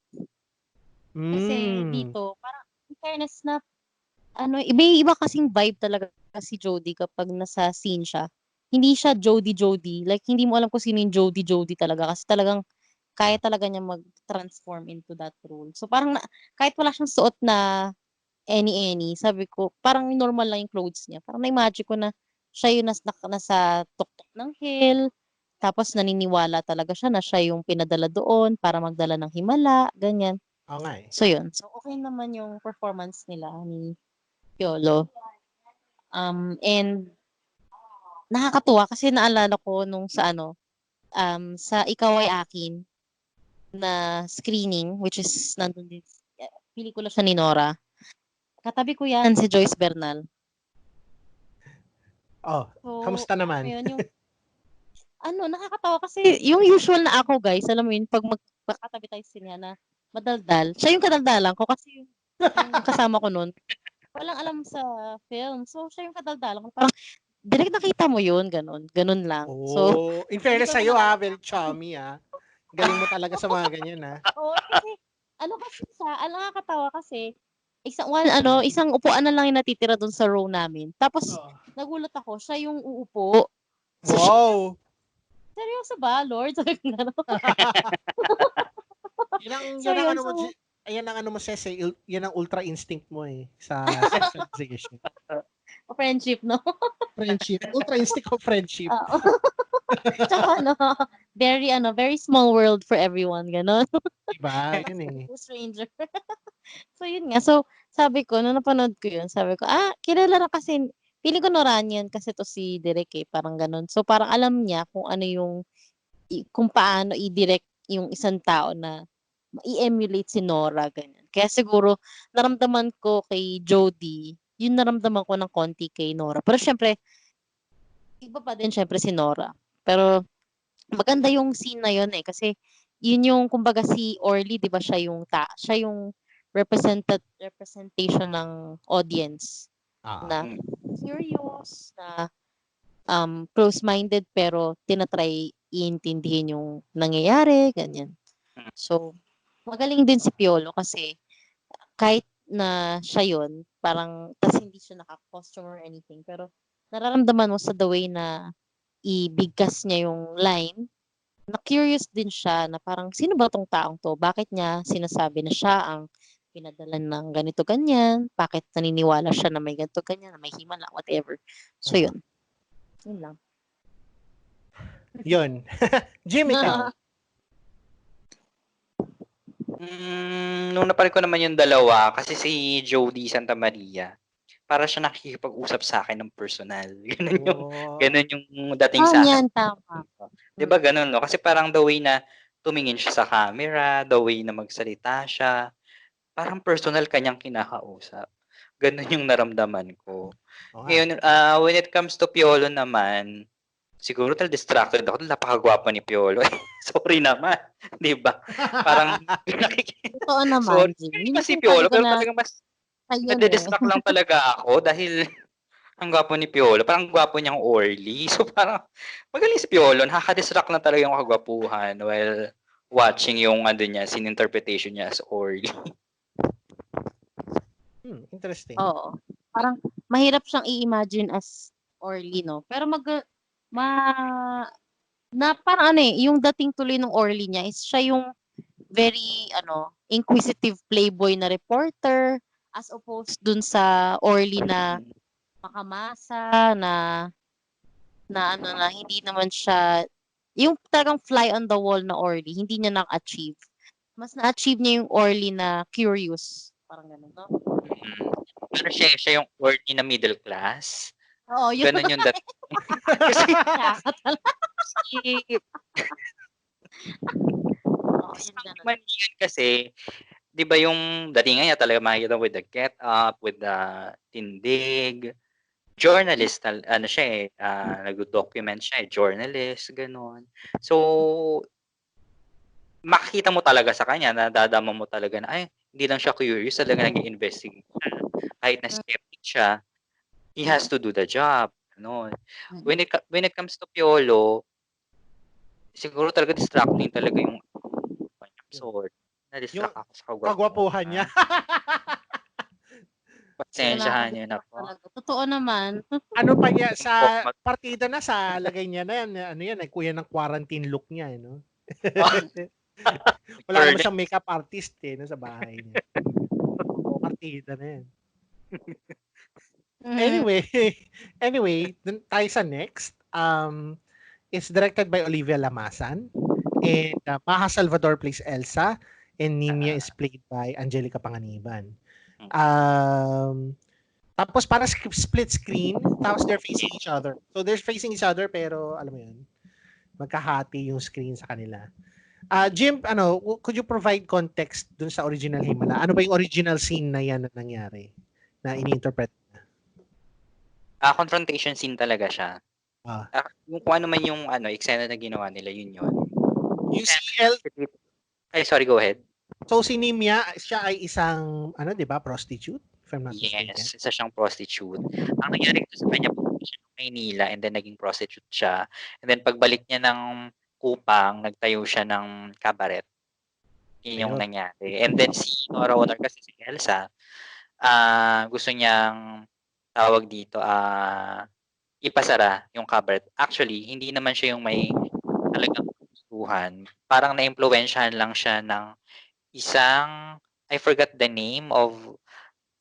Kasi dito, parang in fairness na iba kasing vibe talaga si Jody kapag nasa scene siya. Hindi siya Jody. Like, hindi mo alam kung sino yung Jody talaga. Kasi talagang, kaya talaga niya mag-transform into that role. So, parang, kahit wala siyang suot na any, sabi ko, parang normal lang yung clothes niya. Parang na-imagine ko na siya yung nasa tuktok ng hill. Tapos, naniniwala talaga siya na siya yung pinadala doon para magdala ng himala. Ganyan. Okay. So, yun. So, okay naman yung performance nila ni Piolo. And nakakatuwa kasi naalala ko nung sa sa Ikaw Ay Akin na screening, which is nandun din, pelikula siya ni Nora. Katabi ko yan si Joyce Bernal. So, kamusta naman? Yung nakakatawa kasi yung usual na ako, guys, alam mo yun, pag magkatabi tayo siya na madaldal, siya yung kadaldalan ko kasi yung kasama ko nun, walang alam sa film. So, siya yung kadaldalan ko. Parang, direct nakita mo yun, ganun lang. So, in fairness sa'yo very chummy Galing mo talaga sa mga ganyan Oo, kasi, kasi siya, nakakatawa kasi, isang upuan na lang yung natitira dun sa row namin. Tapos, nagulat ako, siya yung uupo. Wow! Seryoso ba, Lord? Sabi ko gano'n. Yan ang Ses, yan ang ultra instinct mo sa sexualization. Friendship, no? Friendship. Ultra instinct of friendship. Tsaka very small world for everyone, gano'n. Diba? Yun Stranger. So, yun nga. So, sabi ko, nung napanood ko yun, sabi ko, kilala na kasi, feeling ko Noranian kasi to si Direk parang gano'n. So, parang alam niya kung ano kung paano i-direct yung isang tao na i-emulate si Nora, ganyan. Kaya siguro, naramdaman ko kay Jody, yung naramdaman ko ng konti kay Nora. Pero syempre, iba pa din syempre si Nora. Pero, maganda yung scene na yun kasi, yun yung, kumbaga si Orly, di ba siya yung representation ng audience na curious, na close-minded, pero tinatry iintindihin yung nangyayari, ganyan. So, magaling din si Piolo kasi kahit na siya yun, parang, tas hindi siya naka-costume or anything, pero nararamdaman mo sa the way na ibigkas niya yung line, na curious din siya na parang, sino ba tong taong to? Bakit niya sinasabi na siya ang pinadala ng ganito, ganyan? Bakit naniniwala siya na may ganito, ganyan, na may himala, whatever. So, yun. Yun lang. Yun. Jim, ikaw. Nung napanood ko naman yung dalawa, kasi si Jody Santa Maria, para siya nakikipag-usap sa akin ng personal. Ganun yung dating sa akin. Yan, tama. Diba ganun, no? Kasi parang the way na tumingin siya sa camera, the way na magsalita siya, parang personal kanyang kinakausap. Ganun yung naramdaman ko. Ngayon, when it comes to Piolo naman, siguro distracted ako. Napakagwapo ni Piolo. Sorry naman. Di ba? Parang totoo naman. Sorry kasi Piolo, pero talagang mas nade-distract lang talaga ako dahil ang gwapo ni Piolo. Parang gwapo niyang Orly. So parang magaling si Piolo. Nakaka-distract lang talaga yung kagwapuhan while watching yung niya, scene interpretation niya as Orly. Interesting. Oo. Parang mahirap siyang i-imagine as Orly, no? Pero parang yung dating tuloy ng Orly niya is siya yung very, inquisitive playboy na reporter as opposed dun sa Orly na makamasa, na hindi naman siya, yung talagang fly on the wall na Orly, hindi niya na-achieve. Mas na-achieve niya yung Orly na curious. Parang gano'n, no? Pero siya yung Orly na middle class. Oo, yun. Ganun yung dating. Kasi, Oo, yun ganun. man yun kasi, di ba yung datingan niya talaga makikita with the get up, with the tindig, journalist, ano siya nag-document siya journalist, ganun. So, makikita mo talaga sa kanya, nadadama mo talaga na, ay, hindi lang siya curious, talaga nag-investigate siya. Kahit na skeptic siya, he has to do the job. Ano. When it comes to Piolo, siguro talaga distracting talaga yung sword. Na-distract ako sa kagwapuhan niya. Pasensyahan niyo na po. Totoo naman. Ano pa niya, sa partida na sa lagay niya na yan, ano yan, kuya ng quarantine look niya, no? Wala naman siyang makeup artist no, sa bahay niya. Partida na yan. Anyway, dun tayo sa next. It's directed by Olivia Lamasan, and Maha Salvador plays Elsa, and Nimia is played by Angelica Panganiban. Tapos para split screen, tapos they're facing each other. So they're facing each other, pero alam mo yun, magkahati yung screen sa kanila. Jim, could you provide context dun sa original Himala? Ano ba yung original scene na yan na nangyari? Na ini-interpret? Confrontation scene talaga siya. Yung kung ano man yung eksena na ginawa nila, yun. Yung sorry, go ahead. So si Nimia, siya ay isang, di ba, prostitute? If I'm not mistaken. Yes, isa siyang prostitute. Ang nangyari ito sa kanya, pumunta siya ng Maynila and then naging prostitute siya. And then pagbalik niya ng Kupang, nagtayo siya ng cabaret. Yun yung nangyari. And then si Nora Honor kasi si Elsa, gusto niyang tawag dito, ipasara yung cabaret. Actually, hindi naman siya yung may talagang gustuhan. Parang na-impluwensyahan lang siya ng isang, I forgot the name of,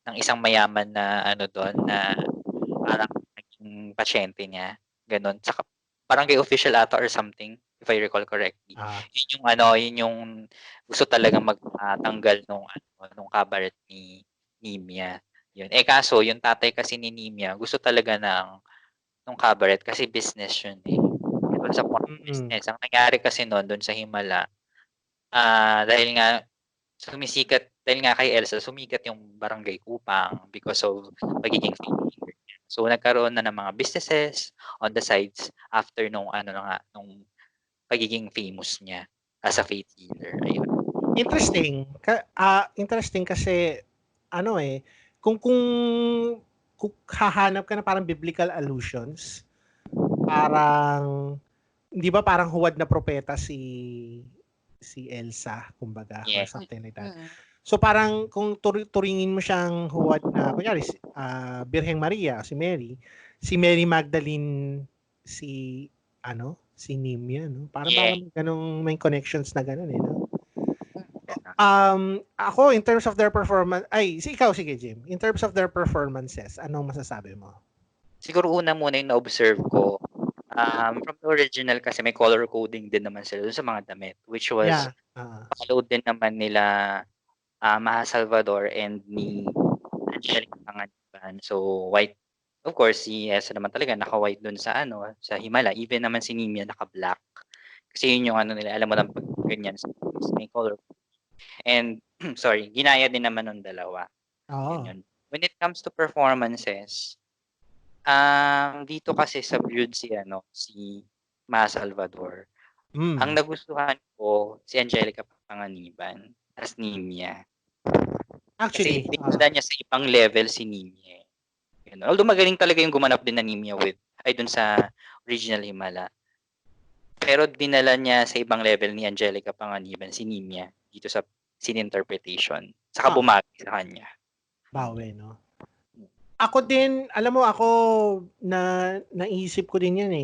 ng isang mayaman na doon, na parang naging pasyente niya. Ganon. Saka, parang kay official ata or something, if I recall correctly. Yun yung gusto talagang magtanggal nung cabaret ni Nimia. Yun. Kaso, yung tatay kasi ni Nimia, gusto talaga nung cabaret kasi business yun Diba, sa business. Ang nangyari kasi doon sa Himala, dahil nga kay Elsa, sumikat yung Barangay Kupang because of pagiging faith healer. So, nagkaroon na ng mga businesses on the sides after nung pagiging famous niya as a faith healer. Ayun. Interesting. Interesting kasi, kung hahanap ka na parang biblical allusions, parang, di ba parang huwad na propeta si Elsa, kumbaga, or something like that. So parang kung turingin mo siyang huwad na, kunyari, Birheng Maria, si Mary Magdalene, si Nimia, no? Parang ganung may connections na ganun no? Ako, in terms of their performance, sige Jim, in terms of their performances, anong masasabi mo? Siguro una muna yung na-observe ko, from the original kasi may color coding din naman sila dun sa mga damit, which was followed din naman nila Maha Salvador and ni Angelica Panganiban. So white, of course, si Elsa naman talaga naka-white dun sa sa Himala. Even naman si Nimia naka-black. Kasi yun yung nila, alam mo lang pag ganyan, may color. And sorry, ginaya din naman ng dalawa. Yun. When it comes to performances, dito kasi subdued si Maha Salvador. Ang nagustuhan ko si Angelica Panganiban as Nimia. Actually, kasi dinala niya sa ibang level si Nimia. Although magaling talaga yung gumanap din na Nimia dun sa original Himala. Pero dinala niya sa ibang level ni Angelica Panganiban si Nimia dito sa scene interpretation. Saka bumagi sa kanya. Bawi, no? Ako din, alam mo, naisip ko din yan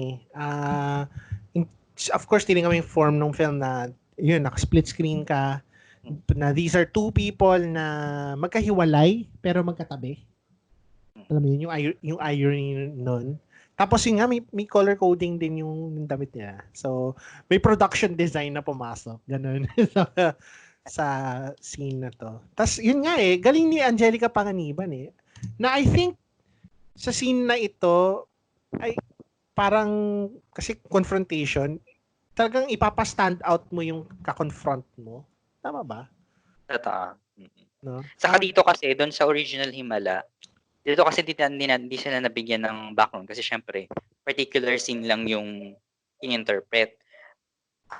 of course, tiling kami form ng film na, yun, naka-split screen ka, na these are two people na magkahiwalay, pero magkatabi. Alam mo yun, yung irony nun. Tapos yun nga, may color coding din yung damit niya. So, may production design na pumasok. Ganun. sa scene na to. Tapos, yun nga galing ni Angelica Panganiban na I think, sa scene na ito, ay parang kasi confrontation, talagang ipapa-stand out mo yung ka-confront mo. Tama ba? Totoo. No? Saka dito kasi, doon sa original Himala, dito kasi hindi sila nabigyan ng background kasi syempre, particular scene lang yung in-interpret.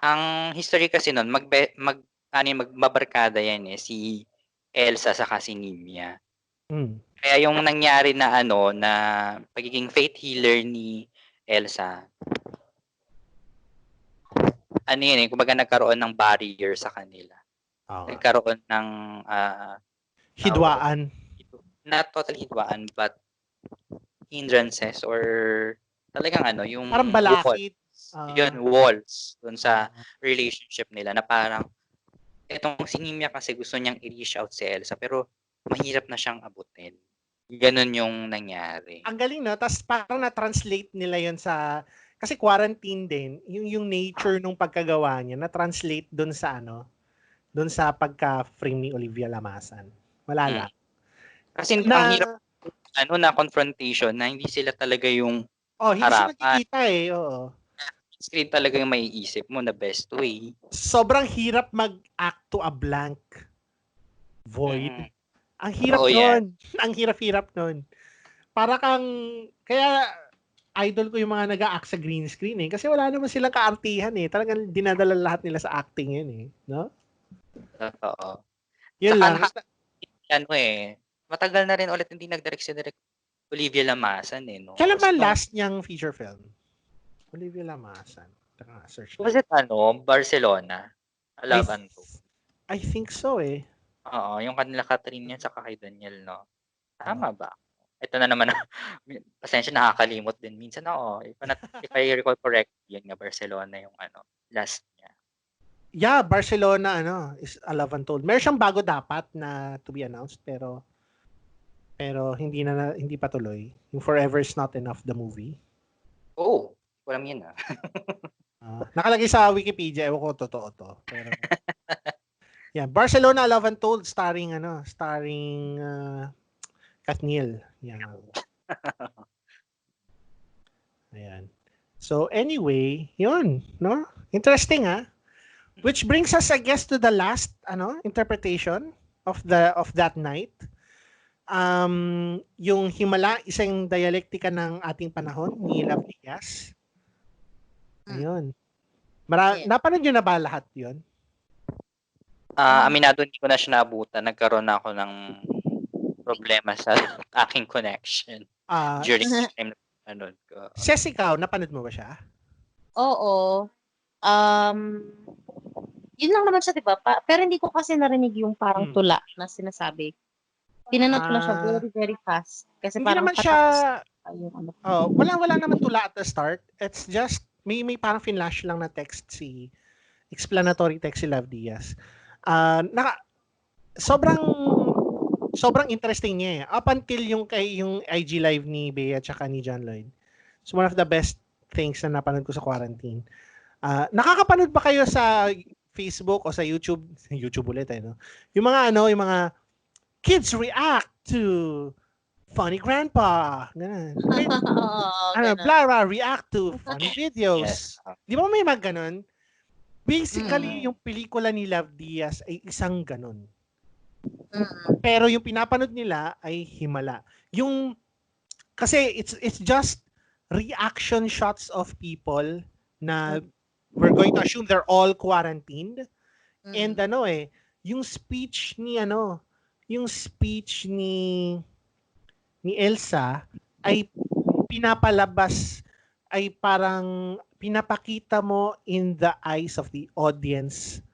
Ang history kasi nun, magbabarkada yan si Elsa saka si Nimia. Kaya yung nangyari na na pagiging faith healer ni Elsa, yun kumbaga nagkaroon ng barrier sa kanila. Nagkaroon ng hidwaan. Not totally hidwaan, but hindrances or talagang yung parang balakid. Walls dun sa relationship nila na parang etong si Nimia kasi gusto niyang i-reach out si Elsa pero mahirap na siyang abutin. Ganon yung nangyari. Ang galing no, tapos parang na-translate nila yon sa kasi quarantine din, yung nature nung pagkagawa niya na-translate doon sa doon sa pagka-frame ni Olivia Lamasan. Malala. Kasi ang hirap na confrontation na hindi sila talaga yung hindi sila nakikita oo. Screen talaga yung maiisip mo na best way. Sobrang hirap mag-act to a blank void. Ang hirap nun. Ang hirap-hirap nun. Para kang, kaya idol ko yung mga nag-a-act sa green screen kasi wala naman silang kaartihan Talagang dinadala lahat nila sa acting yan no? Oo. Yun lang. Matagal na rin ulit hindi nag-direct si Olivia Lamasan no? Kailan ba last niyang feature film? Olivia Lamasan. Search was it Barcelona? Alaban to. I think so Oo, yung kanila Catherine yan saka kay Daniel no? Tama ba? Ito na naman, pasensya nakakalimot din minsan if I recall correct, yun nga Barcelona yung last niya. Yeah, Barcelona is Alaban Told. Meron siyang bago dapat na to be announced pero hindi pa tuloy. Yung Forever is Not Enough the movie. Oh, walang yan nakalagay sa Wikipedia, ewan ko totoo to. Pero yeah, Barcelona Love Untold starring Katniel. Ayan. So anyway, yun, no? Interesting Which brings us I guess to the last interpretation of that night. Yung Himala, isang dialektika ng ating panahon ni Love Diaz. Ayun. Napanood nyo na ba lahat yun? Aminado hindi ko na siya naabutan. Nagkaroon ako ng problema sa aking connection during the time na napanood ko. Ses, ikaw, napanood mo ba siya? Oo. Yun lang naman siya, diba? Pero hindi ko kasi narinig yung parang tula na sinasabi. Pinanood ko na siya very, very fast. Kasi hindi parang naman siya wala naman tula at the start. It's just may parang finlash lang na text explanatory text si Love Diaz. Sobrang interesting niya up until yung IG live ni Bea at saka ni John Lloyd. It's one of the best things na napanood ko sa quarantine. Nakakapanood ba kayo sa Facebook o sa YouTube? YouTube ulit no? Yung mga yung mga kids react to funny grandpa. Ganun. Blah, blah, react to funny videos. Yes. Di ba may mga ganun? Basically, yung pelikula ni Love Diaz ay isang ganun. Pero yung pinapanood nila ay Himala. Kasi it's just reaction shots of people na we're going to assume they're all quarantined. And yung speech ni Elsa ay pinapalabas ay parang pinapakita mo in the eyes of the audience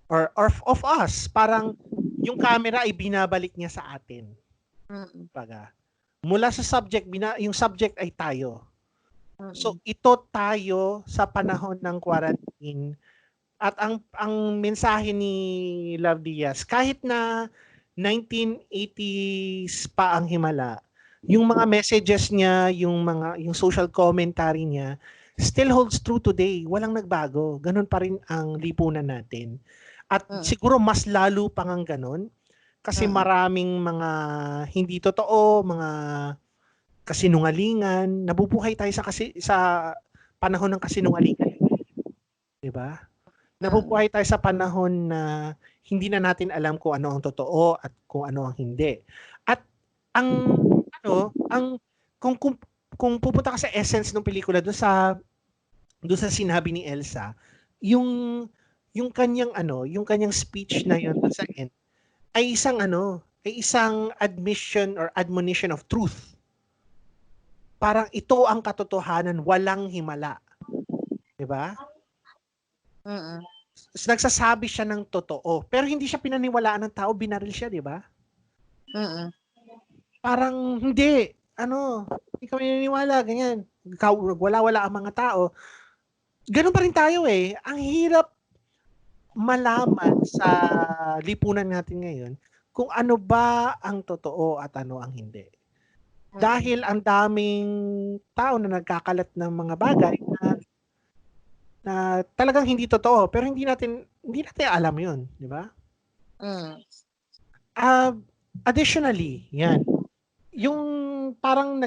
or of us. Parang yung camera ay binabalik niya sa atin. Mula sa subject, yung subject ay tayo. So ito tayo sa panahon ng quarantine at ang mensahe ni Love Diaz, kahit na 1980s pa ang Himala, yung mga messages niya, yung social commentary niya still holds true today. Walang nagbago. Ganun pa rin ang lipunan natin. At siguro mas lalo pang ang ganun kasi maraming mga hindi totoo, mga kasinungalingan, nabubuhay tayo sa panahon ng kasinungalingan. 'Di ba? Nabubuhay tayo sa panahon na hindi na natin alam kung ano ang totoo at kung ano ang hindi. At ang kung pupunta ka sa essence ng pelikula doon sa sinabi ni Elsa, yung kanyang speech na yun doon sa end ay isang admission or admonition of truth. Parang ito ang katotohanan, walang himala. 'Di ba? Nagsasabi siya ng totoo, pero hindi siya pinaniwalaan ng tao, binaril siya, 'di ba? Parang hindi kami naniniwala, ganyan. Wala ang mga tao. Ganun pa rin tayo eh. Ang hirap malaman sa lipunan natin ngayon kung ano ba ang totoo at ano ang hindi. Dahil ang daming tao na nagkakalat ng mga bagay na talagang hindi totoo, pero hindi natin alam 'yun, di ba? Additionally, yan. Yung parang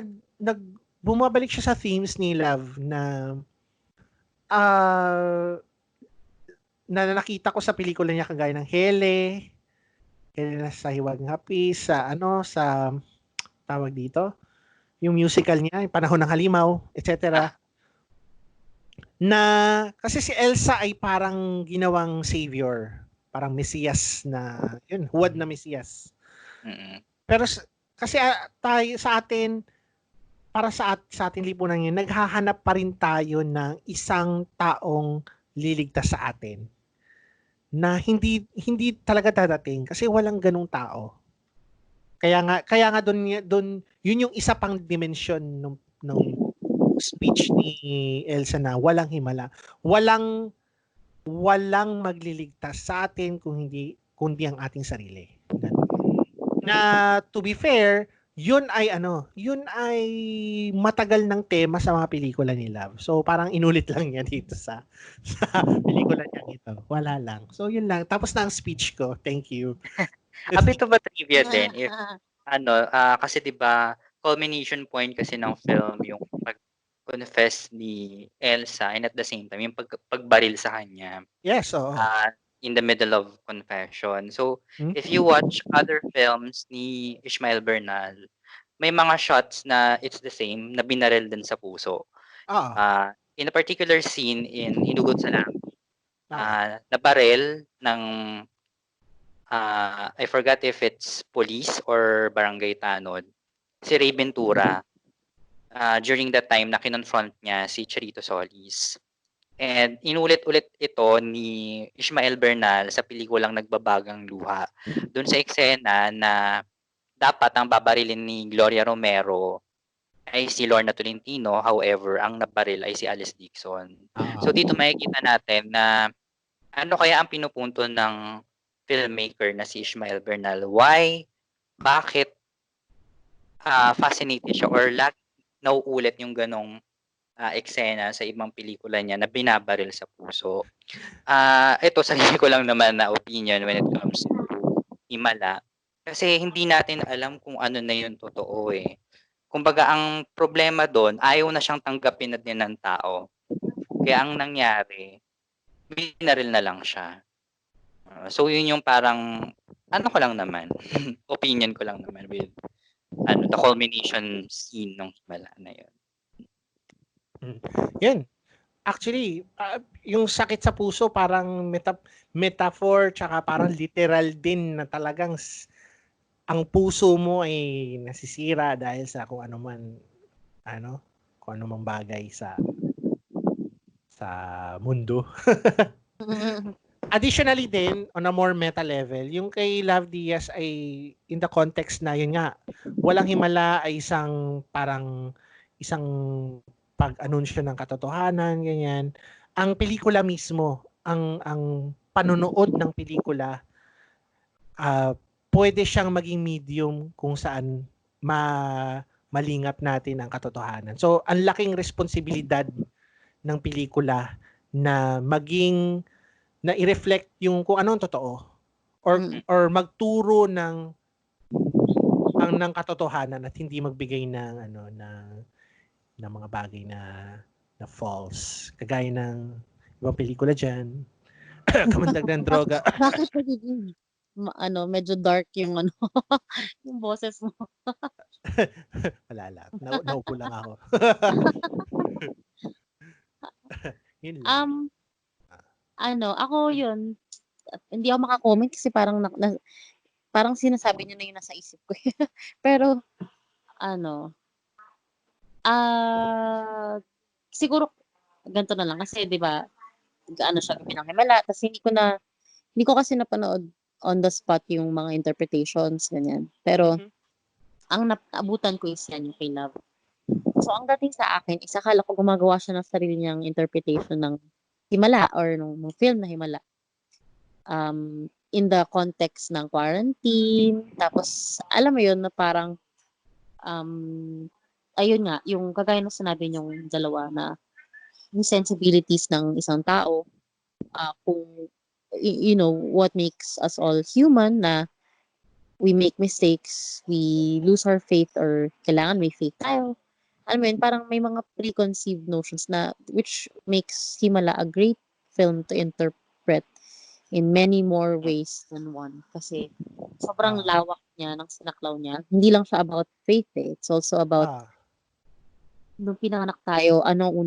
bumabalik siya sa themes ni Love na nakita ko sa pelikula niya kagaya ng Hele na sa Hiwag ng Hapis, sa tawag dito, yung musical niya, yung Panahon ng Halimaw, etc. Na kasi si Elsa ay parang ginawang savior, parang Mesiyas na, yun, huwad na Mesiyas. Pero kasi tayo sa atin, para sa ating lipunan yun, naghahanap pa rin tayo ng isang taong liligtas sa atin na hindi talaga dadating kasi walang ganung tao. Kaya nga doon yun yung isa pang dimension ng speech ni Elsa na walang himala. Walang magliligtas sa atin kundi ang ating sarili. Na to be fair, yun ay matagal ng tema sa mga pelikula ni Love. So parang inulit lang niya dito sa pelikula niya ito. Wala lang. So yun lang. Tapos na ang speech ko. Thank you. A bit of a trivia din. If, kasi diba, culmination point kasi ng film yung pag-confess ni Elsa and at the same time, yung pagbaril sa kanya. Yes, oo. In the middle of confession. So, if you watch other films ni Ishmael Bernal, may mga shots na it's the same, na binaril din sa puso. In a particular scene in Hinugod sa Langit, nabaril ng I forgot if it's police or barangay tanod, si Ray Ventura, during that time na kinonfront niya si Charito Solis. And inulit-ulit ito ni Ishmael Bernal sa pelikulang Nagbabagang Luha. Doon sa eksena na dapat ang babarilin ni Gloria Romero ay si Lorna Tolentino, however, ang nabaril ay si Alice Dixon. So dito makikita natin na ano kaya ang pinupunto ng filmmaker na si Ishmael Bernal. Why? Bakit fascinated siya or nauulit yung ganong eksena sa ibang pelikula niya na binabaril sa puso. Ito, sarili ko lang naman na opinion when it comes to himala. Kasi hindi natin alam kung ano na yun totoo eh. Kumbaga, ang problema doon, ayaw na siyang tanggapin na din ng tao. Kaya ang nangyari, binaril na lang siya. So, yun yung parang, ko lang naman, opinion ko lang naman with the culmination scene ng himala na yun. Yan. Actually, yung sakit sa puso parang metaphor tsaka parang literal din na talagang ang puso mo ay nasisira dahil sa kung ano mang bagay sa mundo. Additionally din, on a more meta level, yung kay Love Diaz ay in the context na yun nga, walang himala ay isang pag-anunsyo ng katotohanan, ganyan. Ang pelikula mismo, ang panonood ng pelikula, pwede siyang maging medium kung saan malingap natin ang katotohanan. So, ang laking responsibilidad ng pelikula na na i-reflect yung kung ano ang totoo or magturo ng lang ng katotohanan at hindi magbigay ng ng mga bagay na false. Kagaya ng ibang pelikula diyan, kamandag ng droga. Bakit nagiging medyo dark yung yung boses mo? Wala lang. Naupo lang ako. Yun lang. Ako yun, hindi ako maka-comment kasi parang sinasabi niyo na yung nasa isip ko. Pero, siguro, ganito na lang. Kasi, di ba, siya pinanghimala. Tapos hindi ko kasi napanood on the spot yung mga interpretations, ganyan. Pero, ang naabutan ko is yan, yung kay Love. So, ang dating sa akin, akala ko gumagawa siya ng sarili niyang interpretation ng Himala or ng film na Himala. In the context ng quarantine. Tapos, alam mo yun na parang, ayun nga, yung kagaya ng sinabi niyong dalawa na yung sensibilities ng isang tao, kung, what makes us all human na we make mistakes, we lose our faith, or kailangan may faith tayo. Alam mo yun, parang may mga preconceived notions na which makes Himala a great film to interpret in many more ways than one. Kasi sobrang lawak niya ng sinaklaw niya. Hindi lang siya about faith eh. It's also about nung pinanganak tayo, anong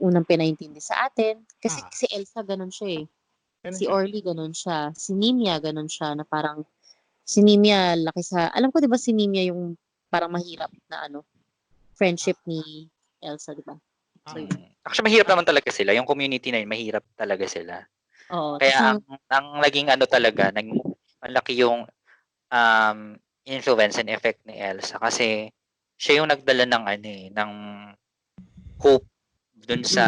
unang pinaintindi sa atin. Kasi si Elsa ganun siya eh. Si Orly ganun siya. Si Nimia ganun siya na parang si Nimia laki sa, alam ko diba si Nimia yung parang mahirap na friendship ni Elsa, diba? So, Actually, mahirap naman talaga sila. Yung community na yun, mahirap talaga sila. Oo. Kaya ang naging talaga, malaki yung influence and effect ni Elsa kasi siya yung nagdala ng ng hope dun sa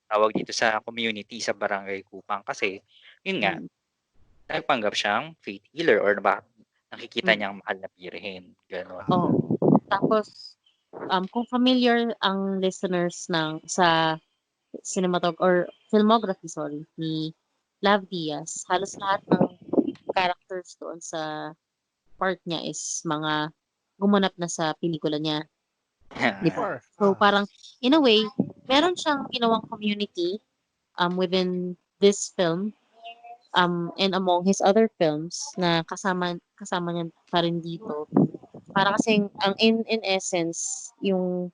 tawag dito sa community sa Barangay Kupang kasi yun nga nagpanggap siyang faith healer or nakikita niyang mahal na birhen, gano'n. Tapos kung familiar ang listeners sa filmography ni Love Diaz, halos lahat ng characters doon sa part niya is mga gumanap na sa pelikula niya. Diba? So parang in a way, meron siyang ginawang community within this film and among his other films na kasama niya pa rin dito. Para kasi ang in essence, yung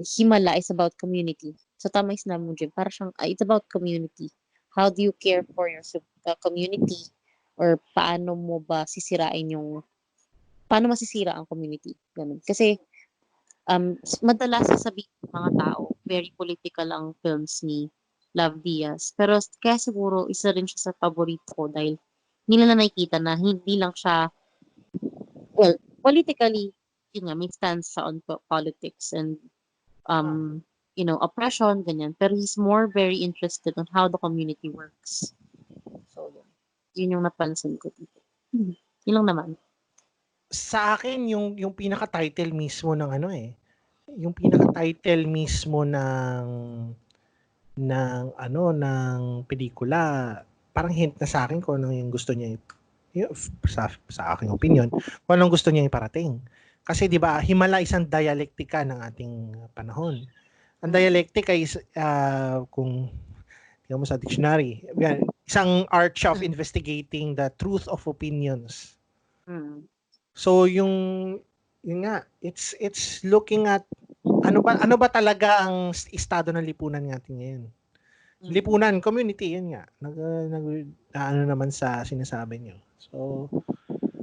Himala is about community. So tama yung sinabi mo, Jim. Para siyang, it's about community. How do you care for your community? Or paano masisira ang community? Ganun. Kasi, madalas sasabihin ng mga tao, very political ang films ni Love Diaz. Pero kaya siguro, isa rin siya sa paborito ko dahil hindi na nakikita na hindi lang siya, politically, yun nga, may stance sa on politics and oppression, ganyan. Pero he's very interested on how the community works. So, yun yung napansin ko dito. Yun lang naman. Sa akin, yung pinaka-title mismo ng yung pinaka-title mismo ng pelikula, parang hint na sa akin kung ano yung gusto niya sa aking opinion, kung anong gusto niya iparating. Kasi 'di ba, Himala isang dialektika ng ating panahon. Ang dialectic ay kung tingnan mo sa dictionary, isang art of investigating the truth of opinions. So yun nga, it's looking at ano ba talaga ang estado ng lipunan natin ngayon. Lipunan, community, yun nga. Ano naman sa sinasabi niyo.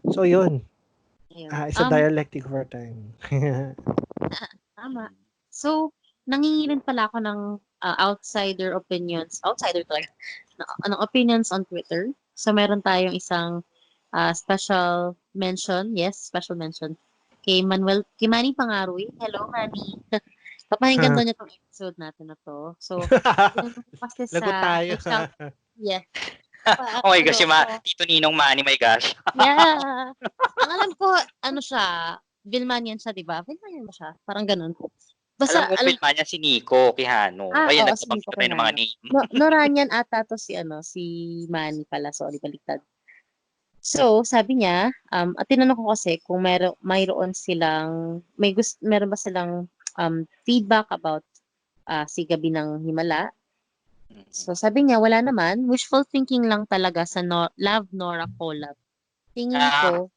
So yun. It's a dialectic of our time. Tama. So, nangingilin pala ako ng outsider opinions. Outsider talaga. Ng opinions on Twitter. So, meron tayong isang special mention. Yes, special mention. Kay Manny Pangaroy. Hello, Manny. Papahinggan daw niya itong episode natin na to. So, kasi lagot tayo. Yes. Oh my gosh, Tito Ninong Manny, my gosh. Yeah. Ang alam ko, siya, Vilmanian siya, di ba? Vilmanian ba siya? Parang ganun. Basta, alam ko, Vilmanian si Nico Quijano. Kaya nagpapakita tayo ng mga name. Noranian ata to si Manny pala. Sorry, baliktad. So, sabi niya, at tinanong ko kasi kung mayroon silang, meron ba silang feedback about si Gabi ng Himala. So, sabi niya, wala naman. Wishful thinking lang talaga sa Love Nora collab. Tingin ko,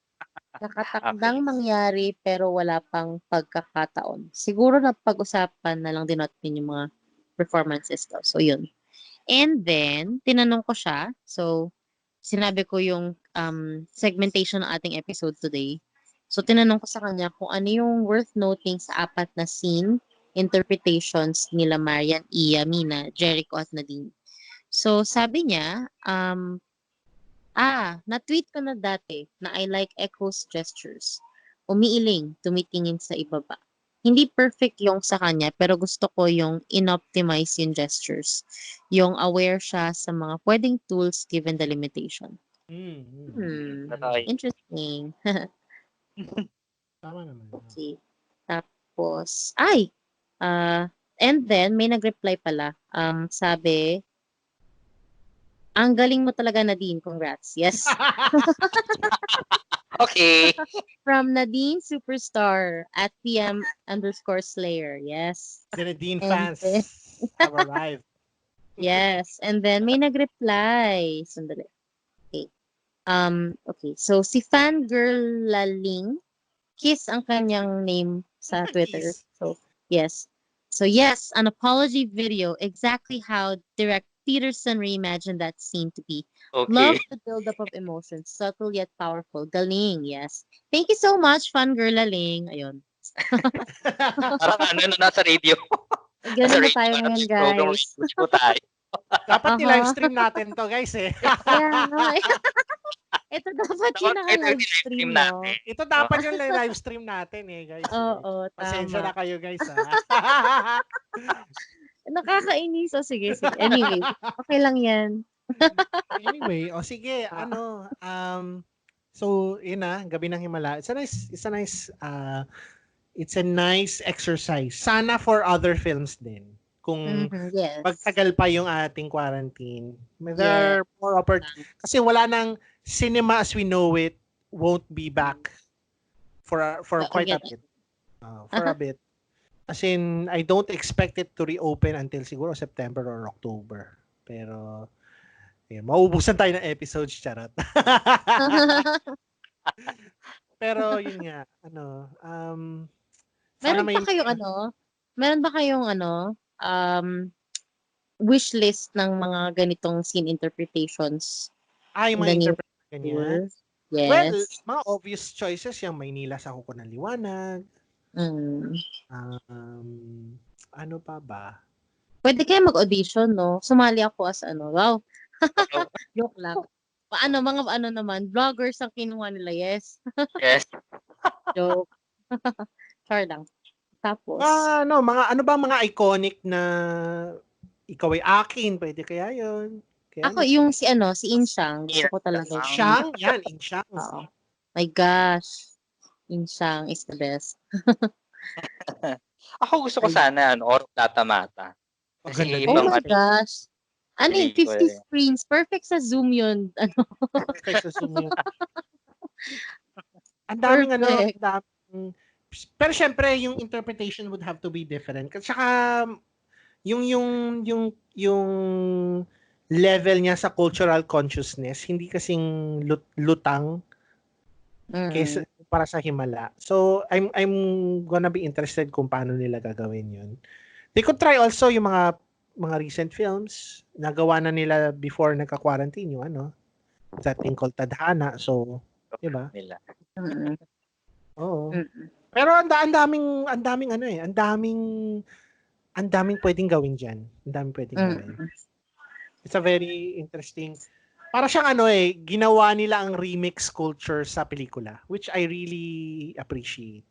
nakatakdang Okay. mangyari pero wala pang pagkakataon. Siguro na pag-usapan na lang din natin yung mga performances daw. So, yun. And then, tinanong ko siya. So, sinabi ko yung segmentation ng ating episode today. So, tinanong ko sa kanya kung ano yung worth noting sa 4 na scene interpretations nila Marian, Iya, Mina, Jericho at Nadine. So, sabi niya, na-tweet ko na dati na I like Echo's gestures. Umiiling, tumitingin sa ibaba. Hindi perfect yung sa kanya, pero gusto ko yung inoptimize yung gestures. Yung aware siya sa mga pwedeng tools given the limitation. Interesting. Tama naman. Okay. Tapos, and then, may nag-reply pala. Sabi, ang galing mo talaga, Nadine. Congrats. Yes. Okay. From Nadine Superstar at PM_Slayer. Yes. Si Nadine And fans then- have arrived. Yes. And then, may nag-reply. Sandali. Okay. Okay. So, si Fangirl Laling, Kiss ang kanyang name sa Twitter. Kiss. So, yes. So, yes, an apology video, exactly how Direct Peterson reimagined that scene to be. Love Okay. the buildup of emotions, subtle yet powerful. Galing, yes. Thank you so much, Fangirl Laling. Ayun. Parang nasa radio. Ganun na tayo ngayon, Program guys. reviews po tayo. Dapat Aha. i-live stream natin to, guys eh. Kaya nga. Ito dapat yun ang Dapat live i-live stream, stream no? natin. Ito dapat yung live stream natin eh, guys. Oo, Pasensya na tama. kayo, guys. Nakakainis. So, sige. Anyway, okay lang yan. Anyway, sige, so yun na, Gabi ng Himala. It's a nice exercise. Sana for other films din. Kung Yes. magtagal pa yung ating quarantine. There are more opportunities. Kasi wala nang cinema as we know it won't be back for quite a bit. For a bit. As in, I don't expect it to reopen until siguro September or October. Pero, mauubusan tayo ng episodes, charot. Pero, yun nga, meron ba kayong wish list ng mga ganitong scene interpretations? yung mga interpretation ganyan. Yes. Well, mga obvious choices, yung Maynila sa Kuko ng Liwanag. Ano pa ba? Pwede kayo mag-audition, no? Sumali ako as wow. Joke lang. Mga vloggers ang kinuha nila, yes. Yes. Joke. Char lang. Tapos, ano ba mga iconic na Ikaw Ay Akin, pwede kaya yun? ako yung si Insyang. Gusto ko talaga. Insyang? Yan, Insyang. Oo. My gosh. Insyang is the best. Ako gusto ko sana, Oro Plata Mata. Kasi Ganda Oh ibang my gosh. Ano yung 50 screens? Perfect sa Zoom yun. Perfect sa Zoom yun. Ang daming pero syempre yung interpretation would have to be different. Kasi saka yung level niya sa cultural consciousness hindi kasing lutang kaysa para sa Himala. So I'm gonna be interested kung paano nila gagawin yun. They could try also yung mga recent films nagawa na nila before nagka-quarantine yung that thing called Tadhana. So, di ba? Oo. Pero ang daming pwedeng gawin diyan. Ang daming pwedeng gawin. It's a very interesting. Para siyang ginawa nila ang remix culture sa pelikula, which I really appreciate.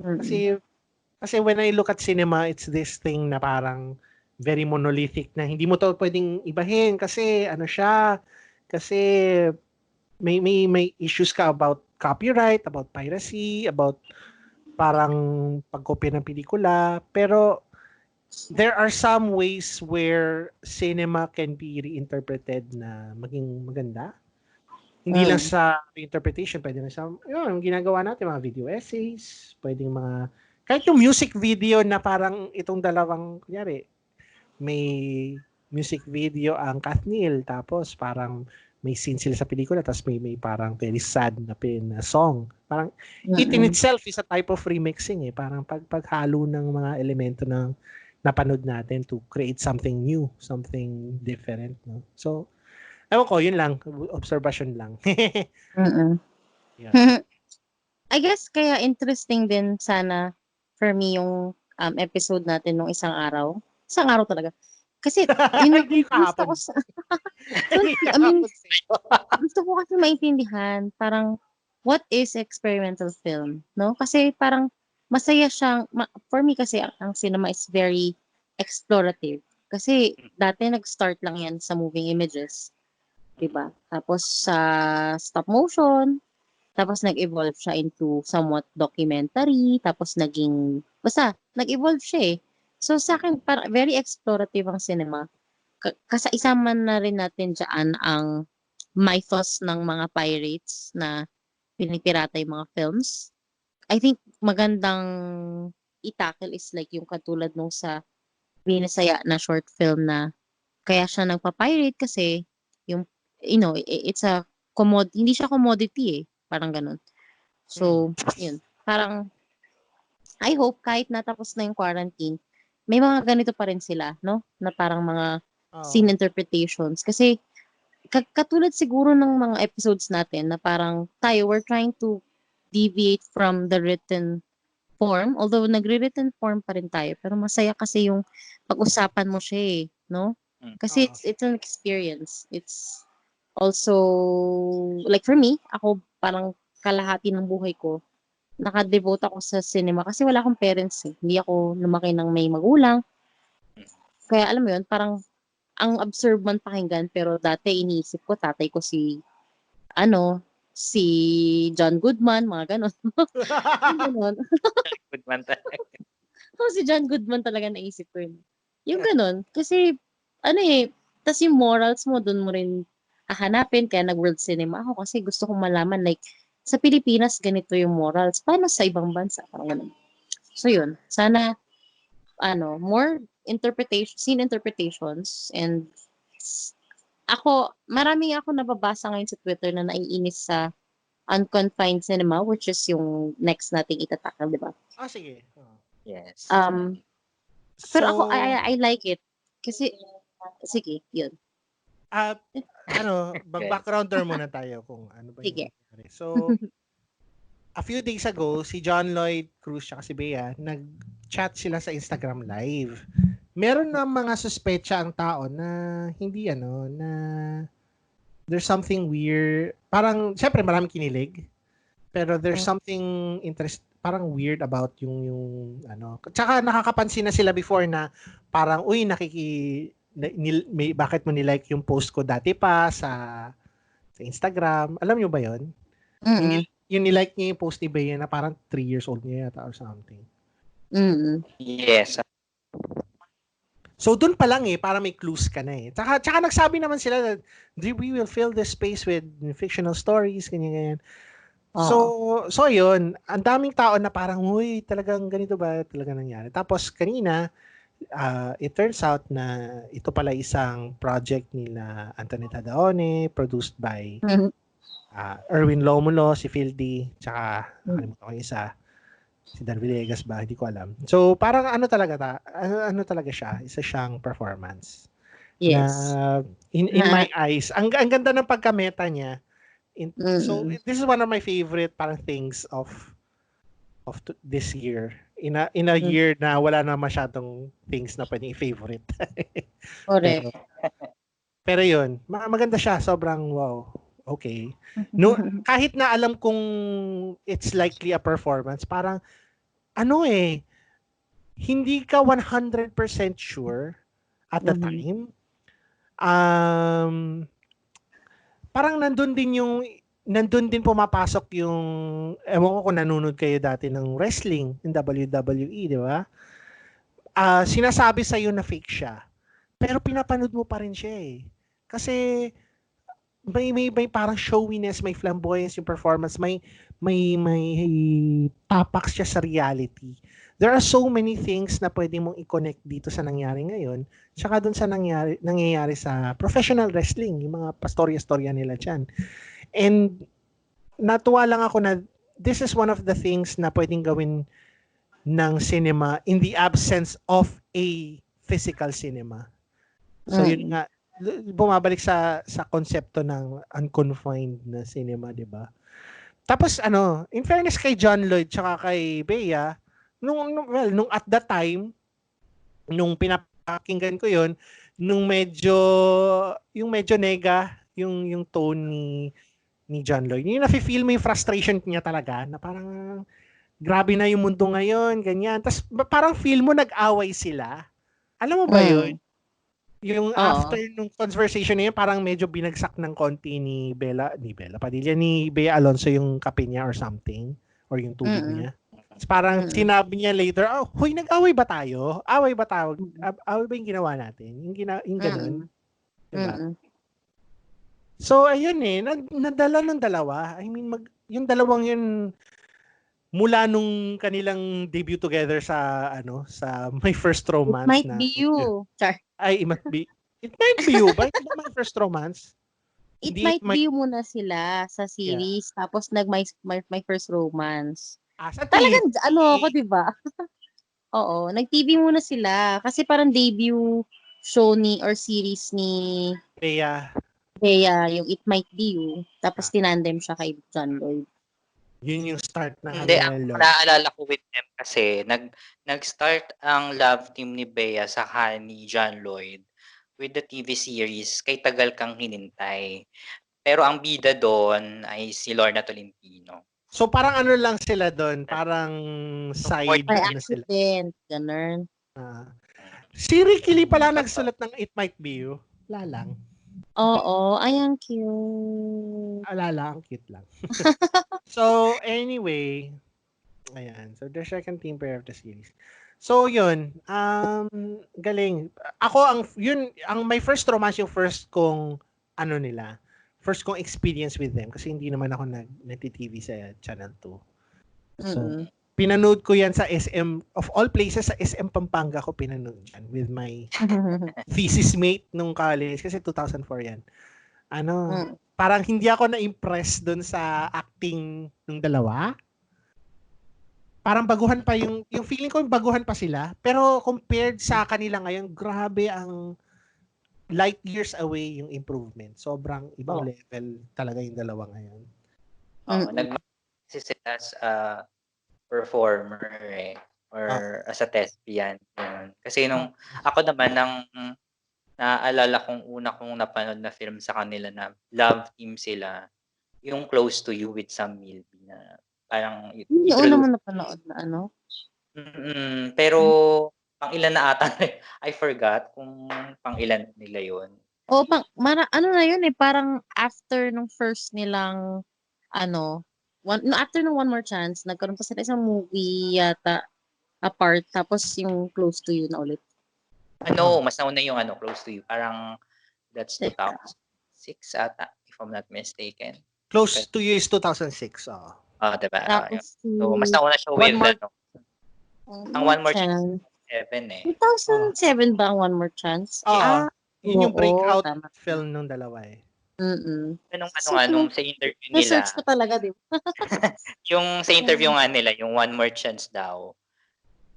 Kasi when I look at cinema, it's this thing na parang very monolithic na hindi mo to pwedeng ibahin kasi kasi may issues ka about copyright, about piracy, about parang pagkopya ng pelikula. Pero there are some ways where cinema can be reinterpreted na maging maganda. Hindi lang sa interpretation, pwede na sa, yung ginagawa natin, mga video essays, pwedeng mga, kahit yung music video na parang itong dalawang, kunyari, may music video ang Kathniel, tapos parang may scene sila sa pelikula, tapos may parang very sad na song. Parang, it in itself is a type of remixing eh. Parang paghalo ng mga elemento ng napanood natin to create something new, something different. No? So, ewan ko, yun lang. Observation lang. Yeah. I guess kaya interesting din sana for me yung episode natin nung isang araw. Isang araw talaga. Kasi yun yung gusto ko sa... gusto ko kasi maintindihan parang what is experimental film, no? Kasi parang masaya siyang... for me kasi ang cinema is very explorative. Kasi dati nag-start lang yan sa moving images. Diba? Tapos sa stop motion, tapos nag-evolve siya into somewhat documentary, tapos basta, nag-evolve siya eh. So sa akin, very explorative ang cinema. Kasi isama na rin natin dyan ang mythos ng mga pirates na pinipirata yung mga films. I think magandang i-tackle is like yung katulad nung sa Binasaya na short film na kaya siya nagpa-pirate kasi yung it's a hindi siya commodity eh. Parang ganun. So, yun. Parang, I hope kahit natapos na yung quarantine, may mga ganito pa rin sila, no? Na parang mga scene interpretations. Kasi, katulad siguro ng mga episodes natin na parang we're trying to deviate from the written form. Although, nagre-written form pa rin tayo. Pero masaya kasi yung pag-usapan mo siya eh, no? Kasi it's an experience. It's also, like for me, ako parang kalahati ng buhay ko, naka-devote ako sa cinema kasi wala akong parents eh. Hindi ako lumaki ng may magulang. Kaya alam mo yun, parang ang absurd man pakinggan, pero dati iniisip ko, tatay ko si John Goodman, mga ganon. Ganon. Goodman talaga. Si John Goodman talaga naisip ko yun. Yung ganon. Kasi, tas yung morals mo, dun mo rin hahanapin, kaya nag-world cinema ako kasi gusto kong malaman, like, sa Pilipinas, ganito yung morals. Paano sa ibang bansa? Parang ganun. So, yun. Sana, more scene interpretations, and marami ako nababasa ngayon sa Twitter na naiinis sa unconfined cinema, which is yung next nating itatakal, di ba? Sige. Yes. Pero ako, I like it. Kasi, sige, yun. Backgrounder muna tayo kung ano ba yung nangyari. So, a few days ago, si John Lloyd Cruz at si Bea, nag-chat sila sa Instagram Live. Meron na mga suspecha ang tao na hindi na there's something weird. Parang, syempre maraming kinilig. Pero there's something parang weird about yung Tsaka nakakapansin na sila before na parang, bakit mo nilike yung post ko dati pa sa Instagram? Alam nyo ba yun? Yung nilike niya yung post ni Bea na parang 3 years old niya yata or something. Yes. So, dun pa lang para may clues ka na eh. Tsaka nagsabi naman sila that we will fill this space with fictional stories, ganyan. So yun. Ang daming tao na parang, talagang ganito ba talaga nangyari? Tapos, kanina, it turns out na ito pala isang project nila Antonita Daone, produced by Erwin Lomulo, si Phil D, tsaka nakalimutan ko isa, si Dan Villegas ba, hindi ko alam. So parang ano talaga siya, isa siyang performance. Yes. Na, in my eyes, ang ganda ng pagkameta niya. So this is one of my favorite parang things of this year. In a year na wala na masyadong things na pwedeng i-favorite. Correct. Pero yun, maganda siya. Sobrang wow. Okay. No, kahit na alam kong it's likely a performance, parang hindi ka 100% sure at the time. Parang nandun din pumapasok yung, ewan ko kung nanonood kayo dati ng wrestling, in WWE, di ba? Sinasabi sa'yo na fake siya. Pero pinapanood mo pa rin siya eh. Kasi may parang showiness, may flamboyance yung performance, may tapak siya sa reality. There are so many things na pwede mong i-connect dito sa nangyari ngayon, tsaka dun sa nangyayari sa professional wrestling, yung mga pastorya-storya nila dyan. And natuwa lang ako na this is one of the things na pwedeng gawin ng cinema in the absence of a physical cinema. So yun nga, bumabalik sa konsepto ng unconfined na cinema, 'di ba? Tapos in fairness kay John Lloyd tsaka kay Bea, nung at that time, nung pinapakinggan ko 'yon, yung medyo nega yung tone ni John Lloyd. Yung nafe-feel mo yung frustration niya talaga na parang grabe na yung mundo ngayon, ganyan. Tapos parang feel mo nag-away sila. Alam mo ba 'yun? Yung after nung conversation na yun, parang medyo binagsak ng konti ni Bella Padilla, ni Bea Alonso yung kape niya or something, or yung tubig niya. Tapos parang sinabi niya later, huy, nag-away ba tayo? Away ba yung ginawa natin? Yung ganun. Diba? So, ayun nadala ng dalawa. I mean, yung dalawang yun, mula nung kanilang debut together sa My First Romance. It might be you. Char. Ay, it might be you. Ba? Hindi My First Romance. It might be you muna sila sa series, tapos My First Romance. Sa TV. Talagang, ako, diba? Oo, nag-TV muna sila. Kasi parang debut show or series ni Bea, yung It Might Be You. Tapos tinandem siya kay John Lloyd. Yun yung start ng Hindi, ang naaalala ko with them kasi nag-start ang love team ni Bea saka ni John Lloyd with the TV series Kay Tagal Kang Hinintay. Pero ang bida doon ay si Lorna Tolentino. So parang lang sila doon, parang side By sila. accident, ganun. Si Ricky Lee pala nagsulat ng It Might Be You. Lalang. Oo, ay ang cute. Alala, ang cute lang. So, anyway, ayan. So, the second team pair of the series. So, yun. Galing. Ako, ang My First Romance, yung first kong, first kong experience with them. Kasi hindi naman ako nag-TV sa Channel 2. So, pinanood ko yan sa SM, of all places, sa SM Pampanga ko pinanood yan with my thesis mate nung college. Kasi 2004 yan. Parang hindi ako na-impress dun sa acting ng dalawa. Parang baguhan pa yung feeling ko, baguhan pa sila. Pero compared sa kanila ngayon, grabe ang light years away yung improvement. Sobrang ibang level talaga yung dalawa ngayon. Nag-assist sila as performer or as a thespian. Kasi nung ako naman naaalala kong una kong napanood na film sa kanila na love team sila, yung Close to You with Sam Milby na parang hindi ko naman napanood na pero pang ilan na ata I forgot kung pang ilan nila yun. Na yun parang after nung first nilang after ng One More Chance, nagkaroon pa sila isang movie yata apart, tapos yung Close to You na ulit. Mas nauna yung Close to You. Parang that's 2006 ata, if I'm not mistaken. Close to You is 2006. Diba? So, mas nauna siya with ang One More Chance. 2007 ba ang One More Chance? Yun yung breakout film nung dalawa Nung sa interview nila. Na-search ko talaga, di ba? Yung sa interview nga nila, yung One More Chance daw,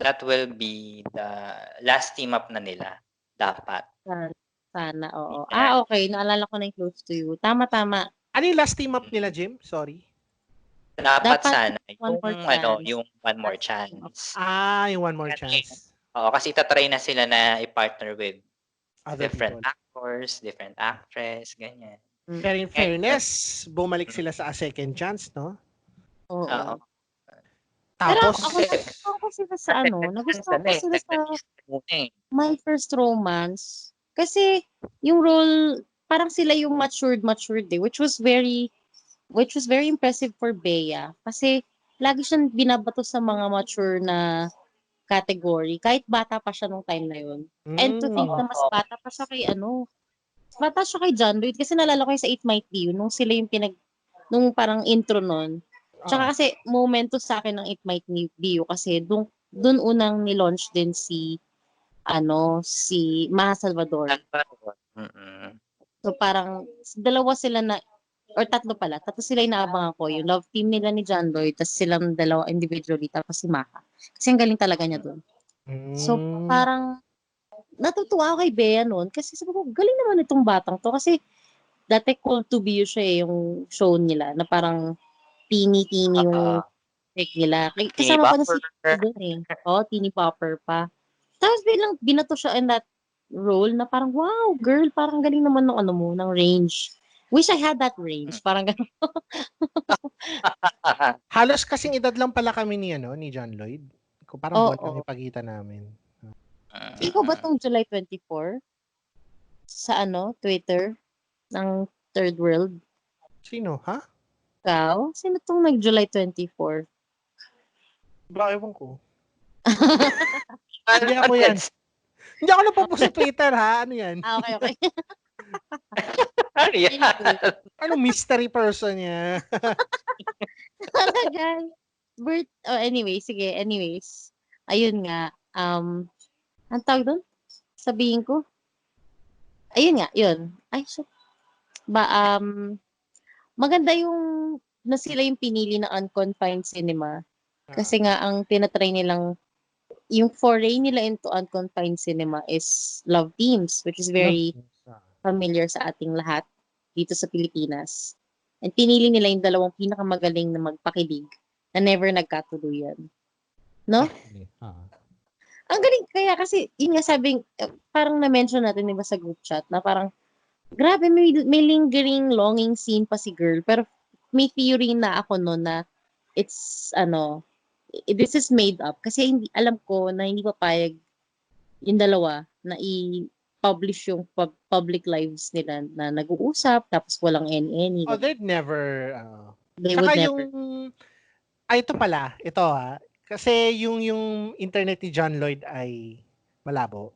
that will be the last team up na nila. Dapat. Sana, oo. Okay. Naalala ko na yung Close to You. Tama. Ano yung last team up nila, Jim? Sorry. Dapat sana. Yung One More Chance. Yung One More Chance. Oo, kasi itatry na sila na i-partner with other different people. Actors, different actress, ganyan. Pero in fairness, bumalik sila sa A Second Chance, no? Oo. Tapos, pero ako ko sila sa nagustuhan ko sila sa My First Romance. Kasi yung role, parang sila yung matured which was very impressive for Bea. Kasi lagi siyang binabato sa mga mature na category. Kahit bata pa siya nung time na yun. And to think na mas bata pa siya bata siya kay John Lloyd kasi naalala ko yung sa It Might Be You, nung sila yung nung parang intro nun. Tsaka kasi momento sa akin ng It Might Be You kasi dun unang ni-launch din si Maha Salvador. Mm. So parang dalawa sila na or tatlo sila yung naabangan ko, yung love team nila ni John Lloyd, tapos silang dalawa individually, tapos si Maha. Kasi ang galing talaga niya dun. So parang natutuwa ako kay Bea noon kasi sabi ko, galing naman itong batang to kasi dati Called to Be You siya yung show nila na parang teeny yung take nila. Kasama pa na si doon eh. Teeny popper pa. Tapos bilang binato siya in that role na parang, wow, girl, parang galing naman ng range. Wish I had that range. Parang gano'n. Halos kasing edad lang pala kami ni John Lloyd. Parang buwan lang yung pagitan namin. Ikaw ba tong July 24? Sa Twitter? Ng Third World? Sino, ha? Ikaw? Sino tong nag-July 24? Ewan ko. Hindi ako yan. Hindi ako napopost sa Twitter, ha? Ano yan? Okay. Ano yan? Anong mystery person niya? Talaga. Anyways. Ayun nga. Ang tawag doon? Sabihin ko? Ayun nga, yun. Ay, shit. Maganda yung na sila yung pinili na unconfined cinema. Kasi nga, ang tinatry nilang yung foray nila into unconfined cinema is love teams, which is very familiar sa ating lahat dito sa Pilipinas. And pinili nila yung dalawang pinakamagaling na magpakilig na never nagkatuluyan. No? Ang galing kaya kasi, yun nga sabing, parang na-mention natin diba sa group chat na parang, grabe, may lingering longing scene pa si girl. Pero may theory na ako no na it's, this is made up. Kasi alam ko na hindi papayag yung dalawa na i-publish yung public lives nila na nag-uusap tapos walang any. They'd never. They would never. Ito pala. Ito kasi yung internet ni John Lloyd ay malabo.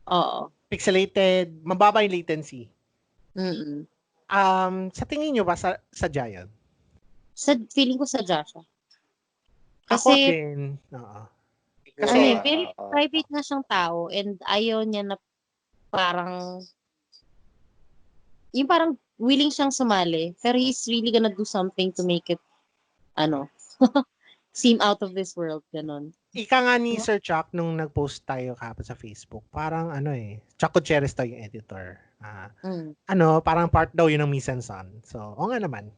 Oo. Pixelated, mababa yung latency. Mm-mm. Sa tingin nyo ba sadya yun? Feeling ko sadya siya. Ako Kasi, din. Kasi, very private na siyang tao and ayaw niya na parang, yung parang willing siyang sumali, pero he's really gonna do something to make it, seem out of this world, ganon. Ika nga ni Sir Chuck nung nag-post tayo kapag sa Facebook, parang Chuck Gutierrez daw yung editor. Parang part daw yun ng mise en scène. So, nga naman.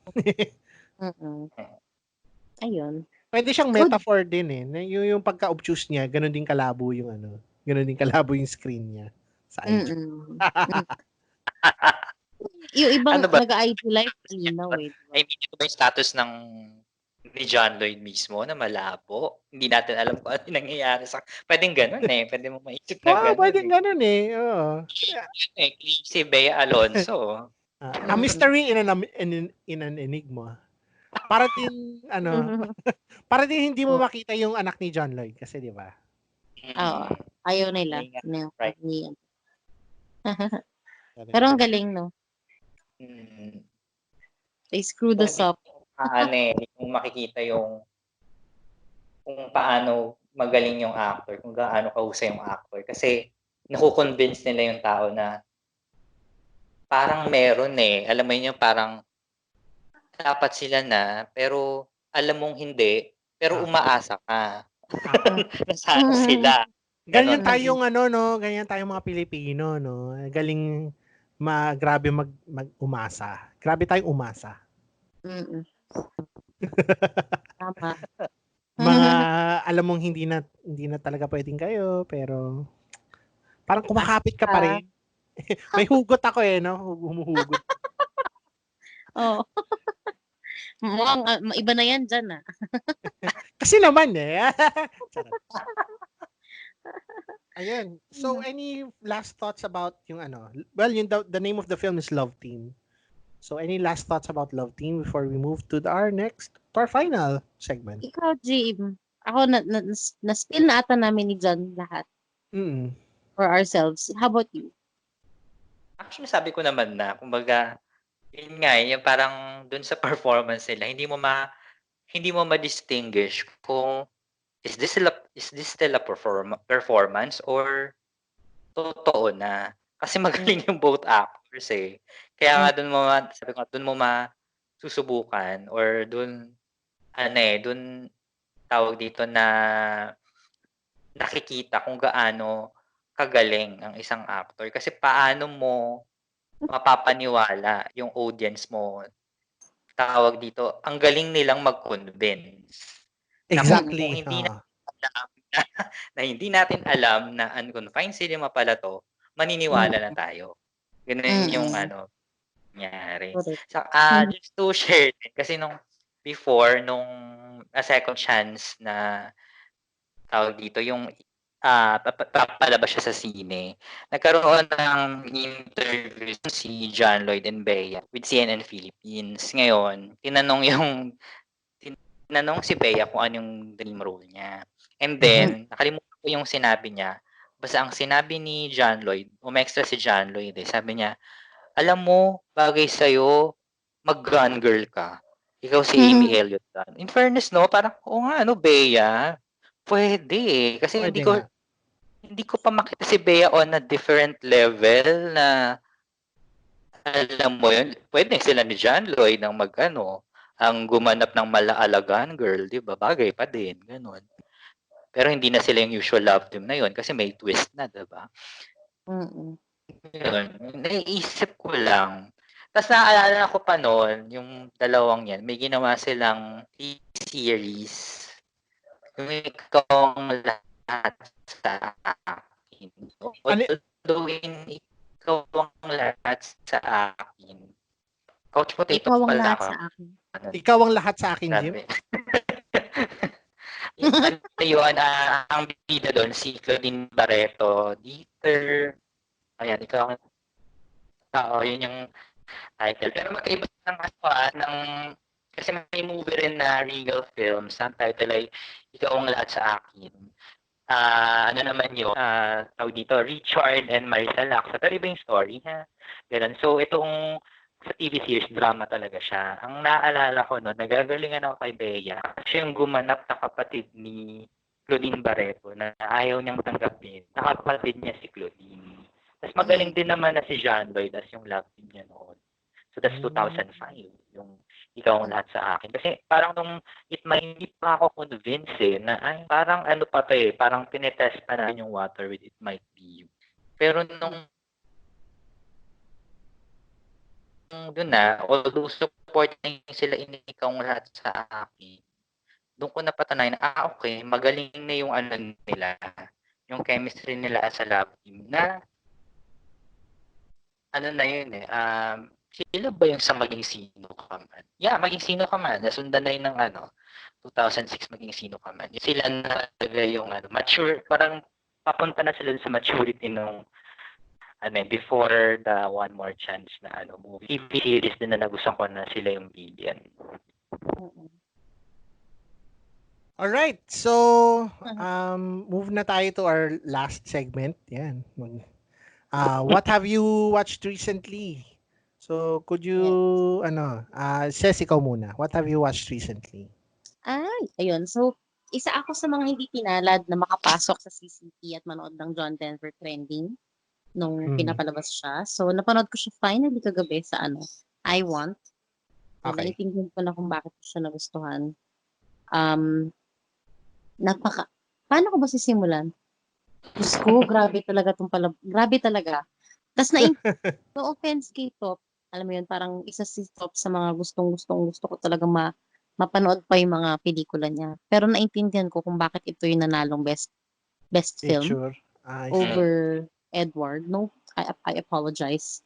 Ayun. Pwede siyang metaphor din eh. Yung pagka-obtuse niya, ganun din kalabo yung ganun din kalabo yung screen niya sa IG. Yung ibang nag-IG live na wait. I mean, ito ba yung status ng ni John Lloyd mismo na malabo? Hindi natin alam kung ano nangyayari sa... Pwedeng ganun eh. Pwede mo maisip na ganun. Pwedeng ganun eh. Oo. Si Bea Alonso. A mystery in an enigma. Para din para din hindi mo makita yung anak ni John Lloyd kasi di ba? Oo. Ayaw nila. Right. Pero ang galing, no? They screwed us up. Kung makikita yung kung paano magaling yung actor, kung gaano kahusay yung actor. Kasi nakukonvince nila yung tao na parang meron eh. Alam mo yun yung parang dapat sila na, pero alam mong hindi, pero umaasa ka. Nasaan sila. Ganyan tayong ganyan tayong mga Pilipino, no? Galing grabe mag-umasa. Grabe tayong umasa. Tama. Mga alam mong hindi na talaga pwedeng kayo, pero parang kumakapit ka pa rin. May hugot ako no? Humuhugot. Oo. Mukhang iba na yan dyan Kasi naman Ayun. So, any last thoughts about yung well, the name of the film is Love Team. So, any last thoughts about Love Team before we move to our final segment? Ikaw, Jim. Ako, na-spill na ata namin ni John lahat. For ourselves. How about you? Actually, sabi ko naman na, kumbaga, yun nga, yung parang dun sa performance nila, hindi mo ma-distinguish kung is this still a performance or totoo na. Kasi magaling yung both actors eh. Kaya nga sabi ko, dun mo masusubukan or dun, dun tawag dito na nakikita kung gaano kagaling ang isang actor. Kasi paano mo mapapaniwala yung audience mo, tawag dito, ang galing nilang mag-convince. Exactly. Kung hindi na alam na hindi natin alam na unconfined cinema pala 'to, maniniwala na tayo. Gano'n yung nangyari. Just to share din kasi before nung A Second Chance na tawag dito yung papalabas siya sa sine. Nagkaroon ng interview si John Lloyd and Bea with CNN Philippines. Ngayon, tinanong si Bea kung anong dream role niya. And then, nakalimutan ko yung sinabi niya. Basta ang sinabi ni John Lloyd, umextra si John Lloyd sabi niya, alam mo, bagay sa'yo, mag-gun girl ka. Ikaw si Amy Elliott. In fairness, no, parang, nga, Bea, pwede eh. Kasi Pwede hindi ko pa makita si Bea on a different level na alam mo yun, pwede sila ni John Lloyd ang ang gumanap ng malaalagaan girl, di ba? Bagay pa din, ganun. Pero hindi na sila yung usual love team na yun kasi may twist na, di ba? Yun, naiisip ko lang. Tapos naaalala ko pa noon, yung dalawang yan, may ginawa silang series. Yung Ikaw ang lahat sa akin. Although ikaw ang lahat sa akin. Coach Potato Ikaw ang pala lahat ako. sa akin. Ikaw ang lahat sa akin, Jim. Yun, ang bida doon, si Claudine Barreto, Dieter, ayan, ikaw ang yun yung title. Pero magkaiba kasi may movie rin na Regal Films, ang title ay Ikaw ang lahat sa akin. Ano naman yun, tawag dito, Richard and Marisa Lacsa. Pero iba yung story, ha? Ganun. So, itong sa TV series, drama talaga siya. Ang naaalala ko noon, nagagalingan ako kay Bea. Kasi yung gumanap na kapatid ni Claudine Barreto na ayaw niyang tanggapin. Nakapatid niya si Claudine. Tapos magaling din naman na si John Lloyd as yung love team niya noon. So that's 2005, yung Ikaw ang lahat sa akin. Kasi parang hindi pa ako convinced na parang pa to parang tinetest pa natin yung water with It Might Be You. Pero doon na, although supporting sila Ikaw ang lahat sa akin, doon ko napatanay na, okay, magaling na yung nila, yung chemistry nila as a love team na, na yun sila ba yung sa Maging Sino Ka Man? Yeah, Maging Sino Ka Man. Nasundan na yun ng 2006 Maging Sino Ka Man. Sila na talaga yung mature, parang papunta na sila sa maturity nung before the One More Chance na movie. TV series din na nagustuhan ko na sila yung billion. Alright, so move na tayo to our last segment. Yan. What have you watched recently? So, could you, Ceci, ikaw muna. What have you watched recently? Ayun. So, isa ako sa mga hindi pinalad na makapasok sa CCP at manood ng John Denver Trending nung pinapalabas siya. So, napanood ko siya finally kagabi sa I Want. So, Okay. naitingin ko na kung bakit ko siya nagustuhan. Paano ko ba sisimulan? Diyos ko, grabe talaga grabe talaga. Tapos no offense kay Top, alam mo yun, parang isa si Top sa mga gusto ko talaga mapanood pa yung mga pelikula niya. Pero naintindihan ko kung bakit ito yung nanalong best film Picture. over Edward. No, I apologize.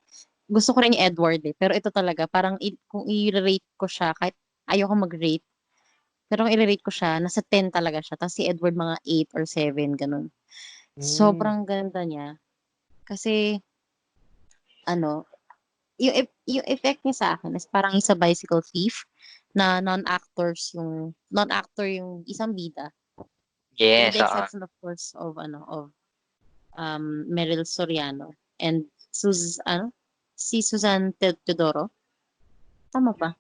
Gusto ko rin yung Edward pero ito talaga, parang kung i-rate ko siya, kahit ayoko mag-rate, pero kung i-rate ko siya, nasa 10 talaga siya. Tapos si Edward mga 8 or 7, ganun. Sobrang ganda niya. Kasi, yung effect niya sa akin is parang isa bicycle thief na non-actor yung isang bida. Yes, With the exception, of course, of Meryl Soriano and si Susan Teodoro. Tama ba?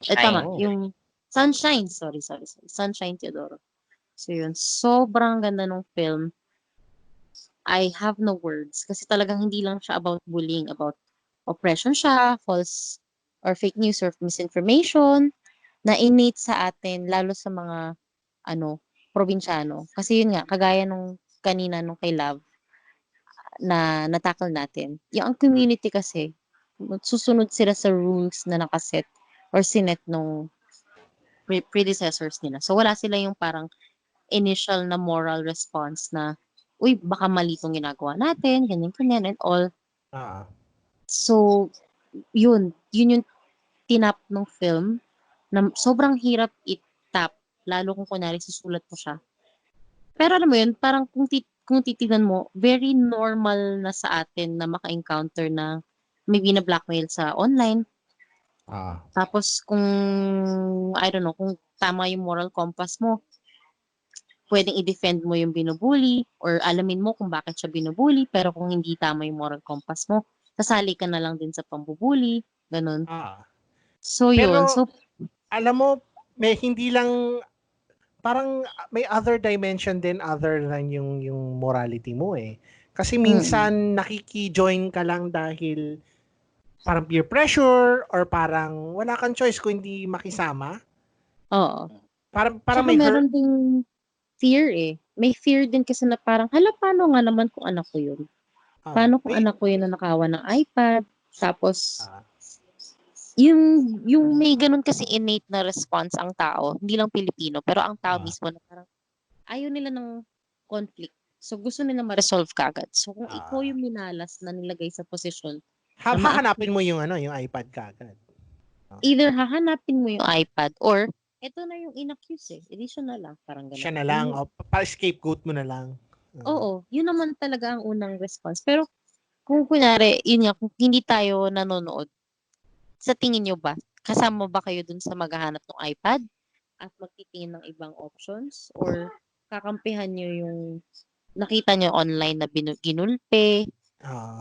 Shine. Tama. Oh. Yung Sunshine. Sorry. Sunshine Teodoro. So yun, sobrang ganda ng film. I have no words. Kasi talagang hindi lang siya about bullying, about oppression siya, false or fake news or misinformation na innate sa atin, lalo sa mga probinsyano. Kasi yun nga, kagaya nung kanina nung kay Love na natakal natin. Yung ang community kasi, susunod sila sa rules na nakaset or sinet nung predecessors nila. So wala sila yung parang initial na moral response na, uy, baka mali itong ginagawa natin, ganyan, and all. Ah. So, yun yung tinap ng film na sobrang hirap i-tap, lalo kung kunwari susulat mo siya. Pero alam mo yun, parang kung titignan mo, very normal na sa atin na maka-encounter na may bina-blackmail sa online. Ah. Tapos kung, I don't know, kung tama yung moral compass mo, pwedeng i-defend mo yung binubully or alamin mo kung bakit siya binubully, pero kung hindi tama yung moral compass mo, sasali ka na lang din sa pambubully, ganun. Ah. So Pero, yun, so alam mo, may hindi lang, parang may other dimension din other than yung morality mo eh. Kasi minsan nakiki-join ka lang dahil parang peer pressure or parang wala kang choice kung hindi makisama. oo. Parang Tsaka may meron ding fear eh. May fear din kasi na parang, hala, paano nga naman kung anak ko yun? Paano kung anak ko yun na nakawa ng iPad? Tapos, yung may ganun kasi innate na response ang tao, hindi lang Pilipino, pero ang tao mismo na parang ayaw nila ng conflict. So, gusto nila ma-resolve kagad. So, kung ikaw yung minalas na nilagay sa posisyon, hahanapin mo yung iPad kagad. either hahanapin mo yung iPad or eto na yung inaccuse eh. Edi siya na lang. Parang ganun. Siya na lang. Para scapegoat mo na lang. Oo. Yun naman talaga ang unang response. Pero kung kunyari, yun nga, kung hindi tayo nanonood, sa tingin nyo ba, kasama ba kayo dun sa maghahanap ng iPad at magtitingin ng ibang options? Or kakampihan nyo yung nakita nyo online na ginulpe?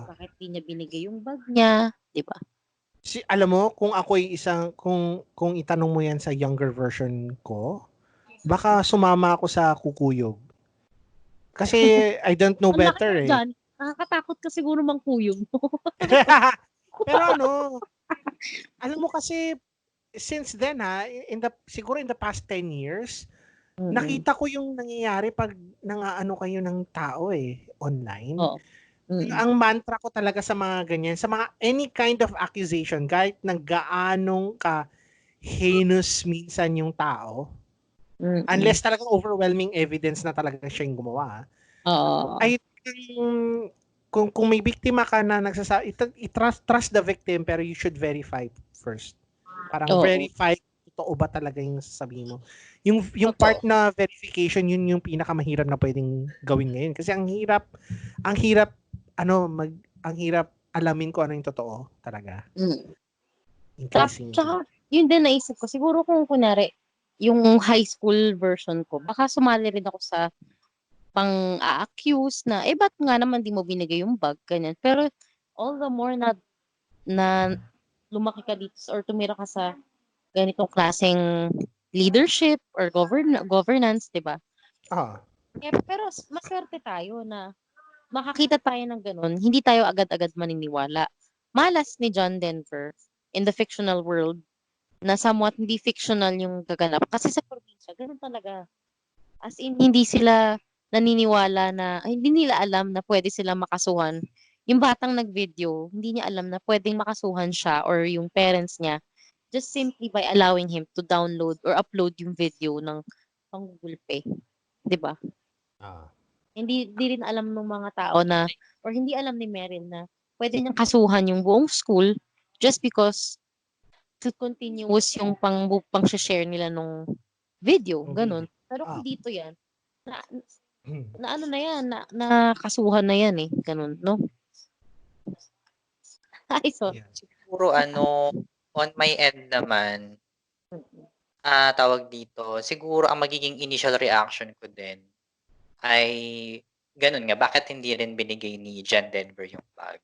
Bakit di niya binigay yung bag niya? Diba? Alam mo, kung ako kung itanong mo yan sa younger version ko, baka sumama ako sa kukuyog. Kasi I don't know better eh. Dyan, nakakatakot ka siguro mangkuyog mo. Pero alam mo kasi, since then siguro in the past 10 years, nakita ko yung nangyayari pag nangaano kayo ng tao online. Oo. Ang mantra ko talaga sa mga ganyan, sa mga any kind of accusation, kahit na gaanong ka heinous minsan yung tao, unless talagang overwhelming evidence na talaga siya yung gumawa. I think kung may biktima ka na nagsasabi, trust the victim, pero you should verify first. Parang verify totoo ba talaga yung sasabihin mo. Yung part na verification, yun yung pinakamahirap na pwedeng gawin ngayon. Kasi ang hirap alamin ko ano yung totoo talaga. Tsaka, yun din naisip ko. Siguro kung kunwari, yung high school version ko, baka sumali rin ako sa pang-a-accuse na, ba't nga naman di mo binigay yung bag, ganyan. Pero, all the more na lumaki ka dito or tumira ka sa ganitong klaseng leadership or governance, di ba? Pero, maswerte tayo na makakita tayo ng ganun, hindi tayo agad-agad maniniwala. Malas ni John Denver in the fictional world na somewhat hindi fictional yung gaganap. Kasi sa probinsya, ganun talaga. As in, hindi sila naniniwala na, hindi nila alam na pwede silang makasuhan. Yung batang nag-video, hindi niya alam na pwedeng makasuhan siya or yung parents niya just simply by allowing him to download or upload yung video ng panggugulpe. Diba? Hindi rin alam ng mga tao na, or hindi alam ni Meryl na pwede niyang kasuhan yung buong school just because to continuous yung pang-share nila nung video, ganun. Pero kung dito yan, na ano na yan, na kasuhan na yan ganun, no? Ay, sorry. Siguro on my end naman, tawag dito, siguro ang magiging initial reaction ko din ay ganun nga, bakit hindi rin binigay ni John Denver yung bag?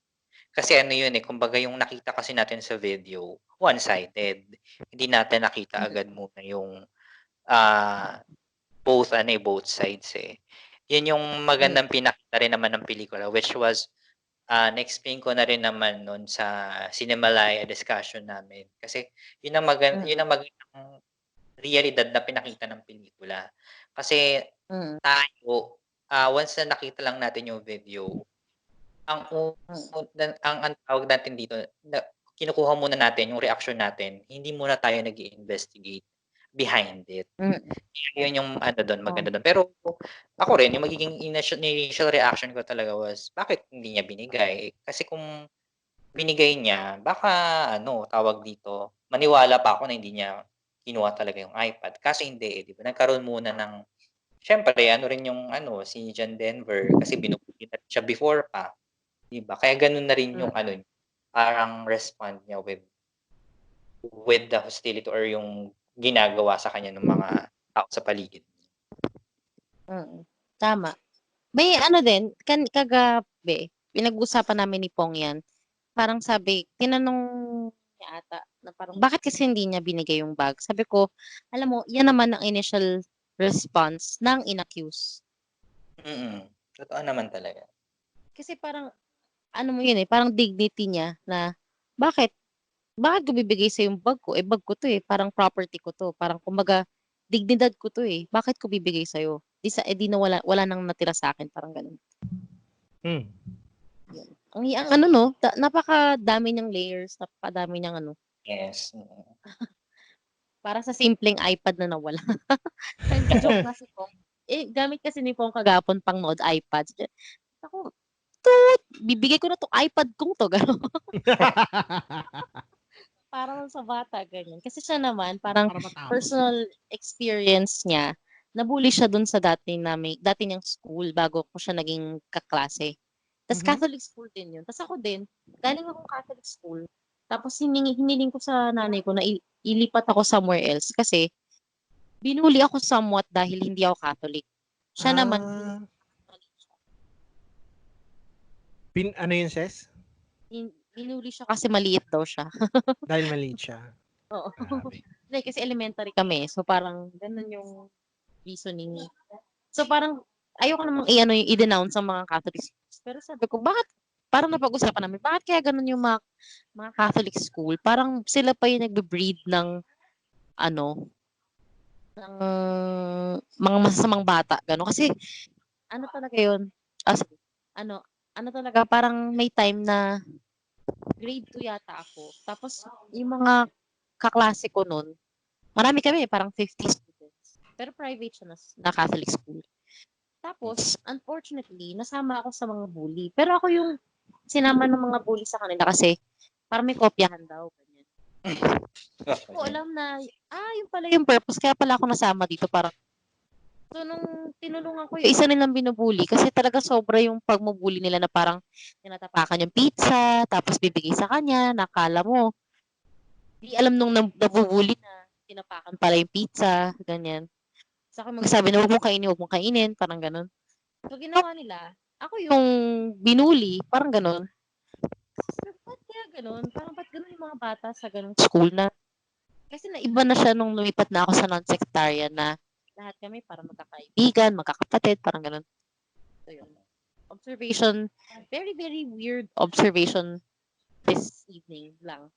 Kasi ano yun, kumbaga yung nakita kasi natin sa video, one-sided. Hindi natin nakita agad muna yung, both sides, eh. Yun yung magandang pinakita rin naman ng pelikula, which was, na-explain ko na rin naman nun sa Cinemalaya discussion namin. Kasi yun ang magandang realidad na pinakita ng pelikula. Kasi tayo, once na nakita lang natin yung video, ang tawag natin dito, kinukuha muna natin yung reaction natin, hindi muna tayo nag-i-investigate behind it. Yun yung doon, maganda doon. Pero ako rin, yung magiging initial reaction ko talaga was, bakit hindi niya binigay? Kasi kung binigay niya, baka tawag dito, maniwala pa ako na hindi niya kinuha talaga yung iPad. Kaso hindi, di ba? Nagkaroon muna ng, syempre, rin yung si John Denver, kasi binukit siya before pa. Di ba? Kaya ganun na rin yung parang respond niya with the hostility or yung ginagawa sa kanya ng mga tao sa paligid. Tama. May din, kagabi, pinag-usapan namin ni Pong yan. Parang sabi, tinanong niya ata, na parang, bakit kasi hindi niya binigay yung bag? Sabi ko, alam mo, yan naman ang initial response ng inaccuse. Totoo naman talaga. Kasi parang, mo yun parang dignity niya na, bakit ko bibigay sa yung bag ko? Bag ko to parang property ko to. Parang kumbaga, dignidad ko to Bakit ko bibigay sa'yo? Di na wala nang natira sa akin. Parang ganun. Ang napakadami niyang layers, napakadami niyang Yes. para sa simpleng iPad na nawala. Joke na si Pong. Gamit kasi ni Pong kagapon pang nood iPad. Ako, bibigay ko na to iPad kong to. Gano'n. Parang sa bata, ganyan. Kasi siya naman, parang personal experience niya, nabully siya dun sa dati niyang school bago ko siya naging kaklase. Tapos Catholic school din yun. Tapos ako din, galing akong Catholic school. Tapos hiniling ko sa nanay ko na ilipat ako somewhere else kasi binuli ako somewhat dahil hindi ako Catholic. Siya naman, ano yun, Ses? binuli siya kasi maliit daw siya. Dahil maliit siya. Oo. Hindi, kasi elementary kami. So parang ganun yung reasoning. So parang ayoko namang i-denounce ang mga Catholic schools. Pero sabi ko, bakit? Parang napag-usapan namin, bakit kaya ganun yung mga Catholic school? Parang sila pa yung nagbe-breed ng ng mga masasamang bata. Gano'n. Kasi talaga yun? Talaga, parang may time na grade 2 yata ako. Tapos yung mga kaklase ko nun, marami kami, parang 50 students. Pero private siya na Catholic school. Tapos, unfortunately, nasama ako sa mga bully. Pero ako yung sinama ng mga bully sa kanila kasi parang may kopyahan daw. Ganyan. Ko alam na, yun pala yung purpose. Kaya pala ako nasama dito. Parang, so, nung tinulungan ko yung isa nilang binubully, kasi talaga sobra yung pagmubully nila na parang tinatapakan yung pizza, tapos bibigay sa kanya, nakala mo. Di alam nung nabubully na tinapakan pala yung pizza, ganyan. Sa akin magsabi na huwag mong kainin, parang ganun. So, ginawa nila, ako yung binuli, parang ganun. So, ba't kaya ganun? Parang ba't ganun yung mga bata sa ganung school na? Kasi naiba na siya nung lumipat na ako sa non-sectarian na lahat kami parang magkakaibigan, magkakapatid, parang ganun. So, yun. Observation, very, very weird observation this evening lang.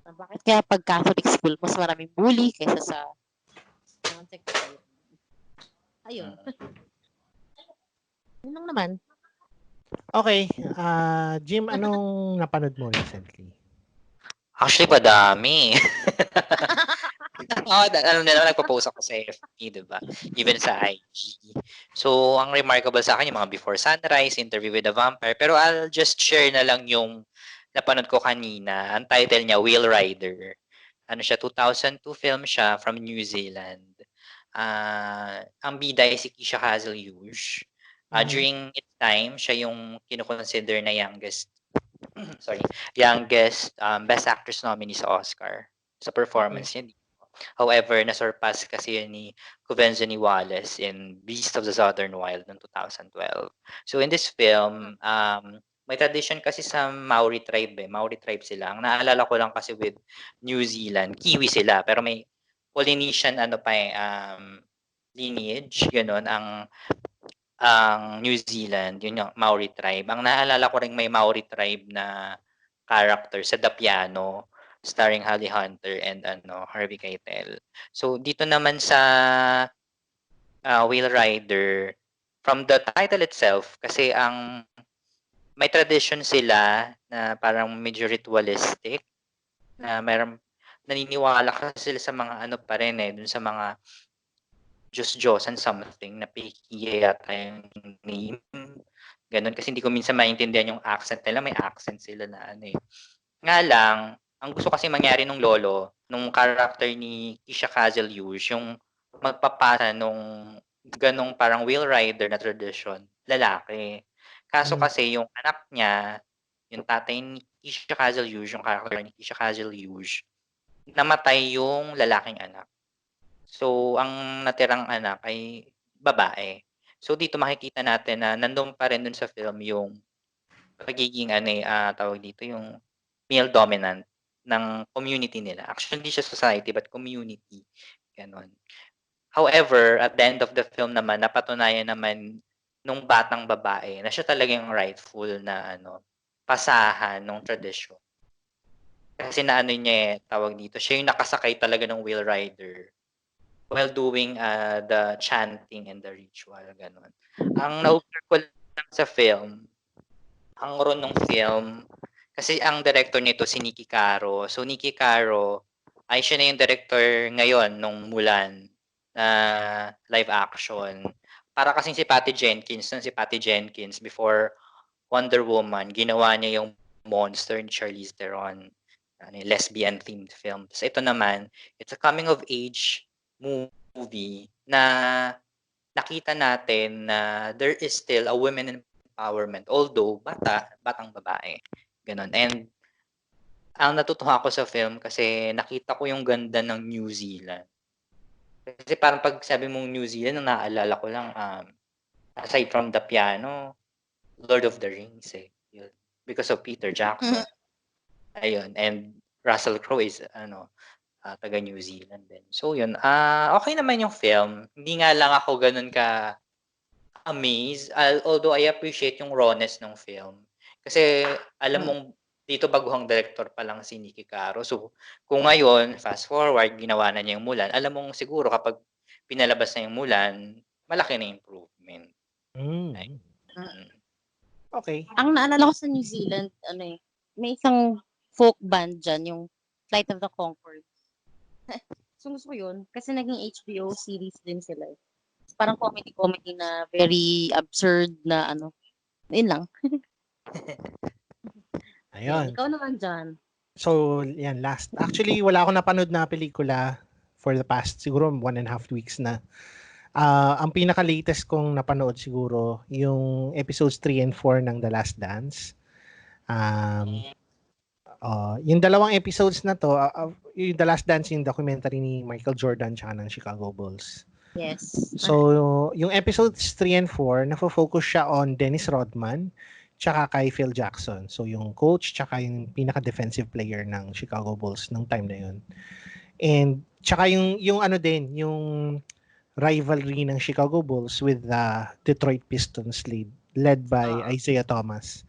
Bakit kaya pag Catholic school, mas maraming bully kaysa sa non-sectarian? Ayun. Yun lang naman. Okay. Jim, anong napanood mo recently? Actually, madami. Alam niyo naman, nagpo-post ako sa FB, diba? Even sa IG. So, ang remarkable sa akin, yung mga Before Sunrise, Interview with a Vampire. Pero I'll just share na lang yung napanood ko kanina. Ang title niya, Whale Rider. Siya, 2002 film siya from New Zealand. Ang bida ay si Keisha Hazel-Hughes. During its time, siya yung kinukonsider na youngest Best Actress nominee sa Oscar sa performance niya. However, nasurpass kasi yun ni Quvenzhané Wallis in Beast of the Southern Wild noong 2012. So in this film, may tradition kasi sa Maori tribe eh. Maori tribe sila. Ang naalala ko lang kasi with New Zealand, Kiwi sila. Pero may Polynesian lineage. Ganon ang New Zealand. Yun yung Maori tribe. Ang naalala ko rin may Maori tribe na character sa The Piano starring Holly Hunter and Harvey Keitel. So dito naman sa Whale Rider, from the title itself, kasi may tradition sila na parang medyo ritualistic, na mayroong naniniwala kasi sila sa mga pa rin dun sa mga Diyos-Diyosan something, na Pikiya yata yung name. Ganun, kasi hindi ko minsan maintindihan yung accent nila. May accent sila na Nga lang, ang gusto kasi mangyari nung lolo, nung character ni Keisha Cazel-Hughes, yung magpapasa nung ganong parang whale rider na tradition, lalaki. Kaso kasi yung anak niya, yung tatay ni Keisha Cazel-Hughes, yung character ni Keisha Cazel-Hughes, namatay yung lalaking anak. So, ang natirang anak ay babae. So, dito makikita natin na nandun pa rin dun sa film yung pagiging tawag dito, yung male dominant ng community nila. Actually, hindi siya society but community. Ganon. However, at the end of the film naman, napatunayan naman nung batang babae na siya talaga yung rightful na pasahan ng tradisyon. Kasi niya tawag dito, siya yung nakasakay talaga ng whale rider while doing the chanting and the ritual. Ganon. Ang na-observe ko lang sa film, ang ron ng film, kasi ang director nito si Nikki Caro. So Nikki Caro ay siya na yung director ngayon nung Mulan na live action. Para kasing si Patty Jenkins before Wonder Woman, ginawa niya yung Monster ni Charlize Theron, lesbian themed film. So ito naman, it's a coming of age movie na nakita natin na there is still a women empowerment, although batang babae. Ganon. And ang natutuwa ko sa film kasi nakita ko yung ganda ng New Zealand. Kasi parang pag sabi mong New Zealand, ang naaalala ko lang, aside from The Piano, Lord of the Rings Yun. Because of Peter Jackson. Ayun. And Russell Crowe is taga New Zealand din. So yun, okay naman yung film. Hindi nga lang ako ganun ka amazed, although I appreciate yung rawness ng film. Kasi alam mong dito baguhang director pa lang si Nikki Caro. So kung ngayon, fast forward, ginawa na niya yung Mulan, alam mong siguro kapag pinalabas na yung Mulan, malaki na improvement. Okay. Ang naalala ko sa New Zealand, may isang folk band dyan, yung Flight of the Conchords. So gusto ko yun, kasi naging HBO series din sila. Parang comedy na very absurd na yun lang. Ayun. Ikaw naman dyan. So, yan, last. Actually, wala akong napanood na pelikula for the past, siguro 1.5 weeks na. Ang pinaka-latest kong napanood siguro, yung episodes 3 and 4 ng The Last Dance. Yung dalawang episodes na to, yung The Last Dance, yung documentary ni Michael Jordan tsaka ng Chicago Bulls. Yes. So, yung episodes 3 and 4, nafo-focus siya on Dennis Rodman tsaka kay Phil Jackson. So, yung coach tsaka yung pinaka-defensive player ng Chicago Bulls nung time na yun. And tsaka yung yung rivalry ng Chicago Bulls with the Detroit Pistons led by Isaiah Thomas.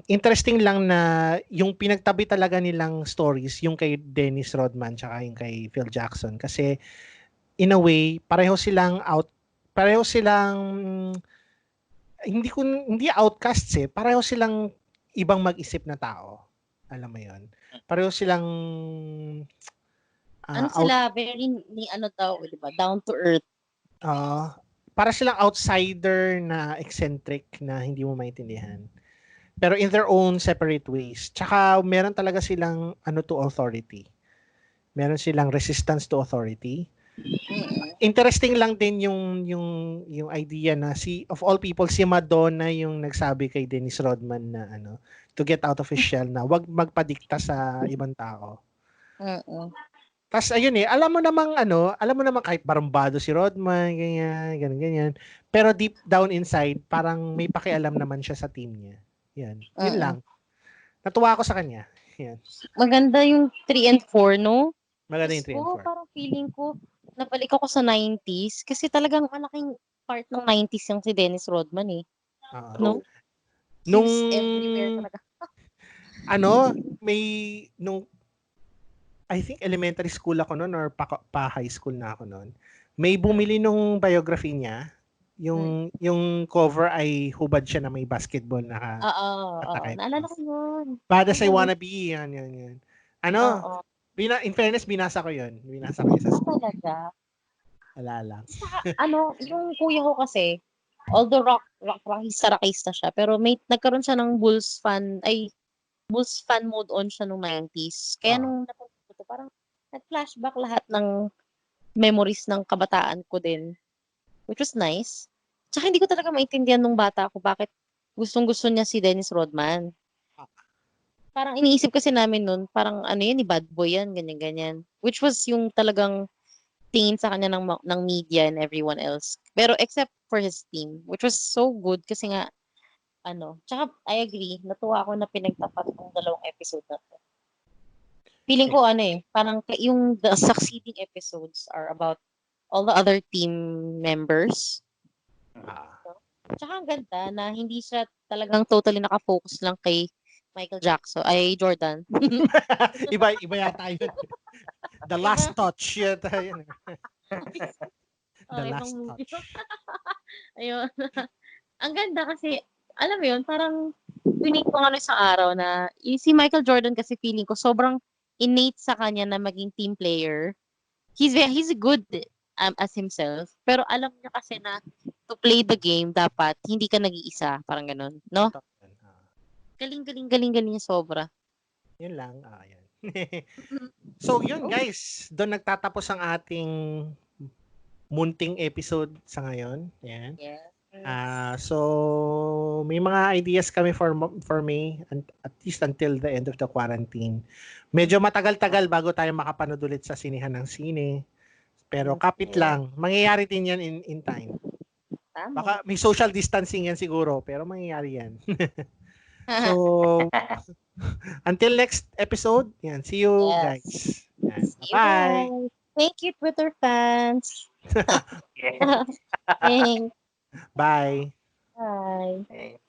Interesting lang na yung pinagtabi talaga nilang stories, yung kay Dennis Rodman tsaka yung kay Phil Jackson, kasi in a way pareho silang hindi outcasts pareho silang ibang mag-isip na tao, alam mo yon, pareho silang sila very diba, down to earth. Para silang outsider na eccentric na hindi mo maintindihan, pero in their own separate ways. Tsaka meron talaga silang to authority. Meron silang resistance to authority. Interesting lang din yung idea na of all people, si Madonna yung nagsabi kay Dennis Rodman na to get out of his shell, na wag magpadikta sa ibang tao. Tas ayun alam mo namang kahit barambado si Rodman, ganyan. Pero deep down inside, parang may pakialam naman siya sa team niya. Yan. Yun Mm. lang. Natuwa ako sa kanya. Yan. Maganda yung 3 and 4, no? Maganda yung 3 and Gusto, 4. parang feeling ko, napalik ako sa 90s kasi talagang malaking part ng 90s yung si Dennis Rodman eh. Oo. No? Nung, He's everywhere talaga. nung, I think elementary school ako noon or pa high school na ako noon. May bumili nung biography niya. Yung cover ay hubad siya na may basketball na Oo. katakay. Naalala ko yun. Bad as I Wanna Be. Yan. Oo. In fairness, binasa ko yun. Binasa ko yun sa school. Talaga. Wala lang. Yung kuya ko kasi, although rockista siya, pero nagkaroon siya ng Bulls fan mode on siya nung 90s. Kaya nung napunta ko, parang nag-flashback lahat ng memories ng kabataan ko din. Which was nice. Tsaka hindi ko talaga maintindihan nung bata ko bakit gustong-gusto niya si Dennis Rodman. Parang iniisip kasi namin nun, parang yan, bad boy yan, ganyan-ganyan. Which was yung talagang tingin sa kanya ng media and everyone else. Pero except for his team, which was so good kasi nga, tsaka I agree, natuwa ako na pinagtapat ng 2 episode na to. Feeling ko parang yung the succeeding episodes are about all the other team members. Tsaka ang ganda na hindi siya talagang totally nakafocus lang kay Michael Jackson, ay Jordan. iba yata yun. The Last Touch. Yata yun. The Last Touch. Ayun. Ang ganda kasi, alam mo yun, parang pinig ko sa araw na si Michael Jordan kasi feeling ko sobrang innate sa kanya na maging team player. He's good as himself, pero alam niya kasi na to play the game dapat hindi ka nag-iisa, parang ganun, no? Galing niya sobra. Yun lang. Yan. So yun guys, doon nagtatapos ang ating munting episode sa ngayon. Yan. Yes. So may mga ideas kami for May at least until the end of the quarantine. Medyo matagal-tagal bago tayo makapanood ulit sa sinihan ng sine. Pero kapit lang, mangyayari din yan in time. Tama. Baka may social distancing yan siguro, pero mangyayari yan. So until next episode, yan. See you guys. Yan. Bye. Thank you, Twitter fans. Thanks. Bye. Bye.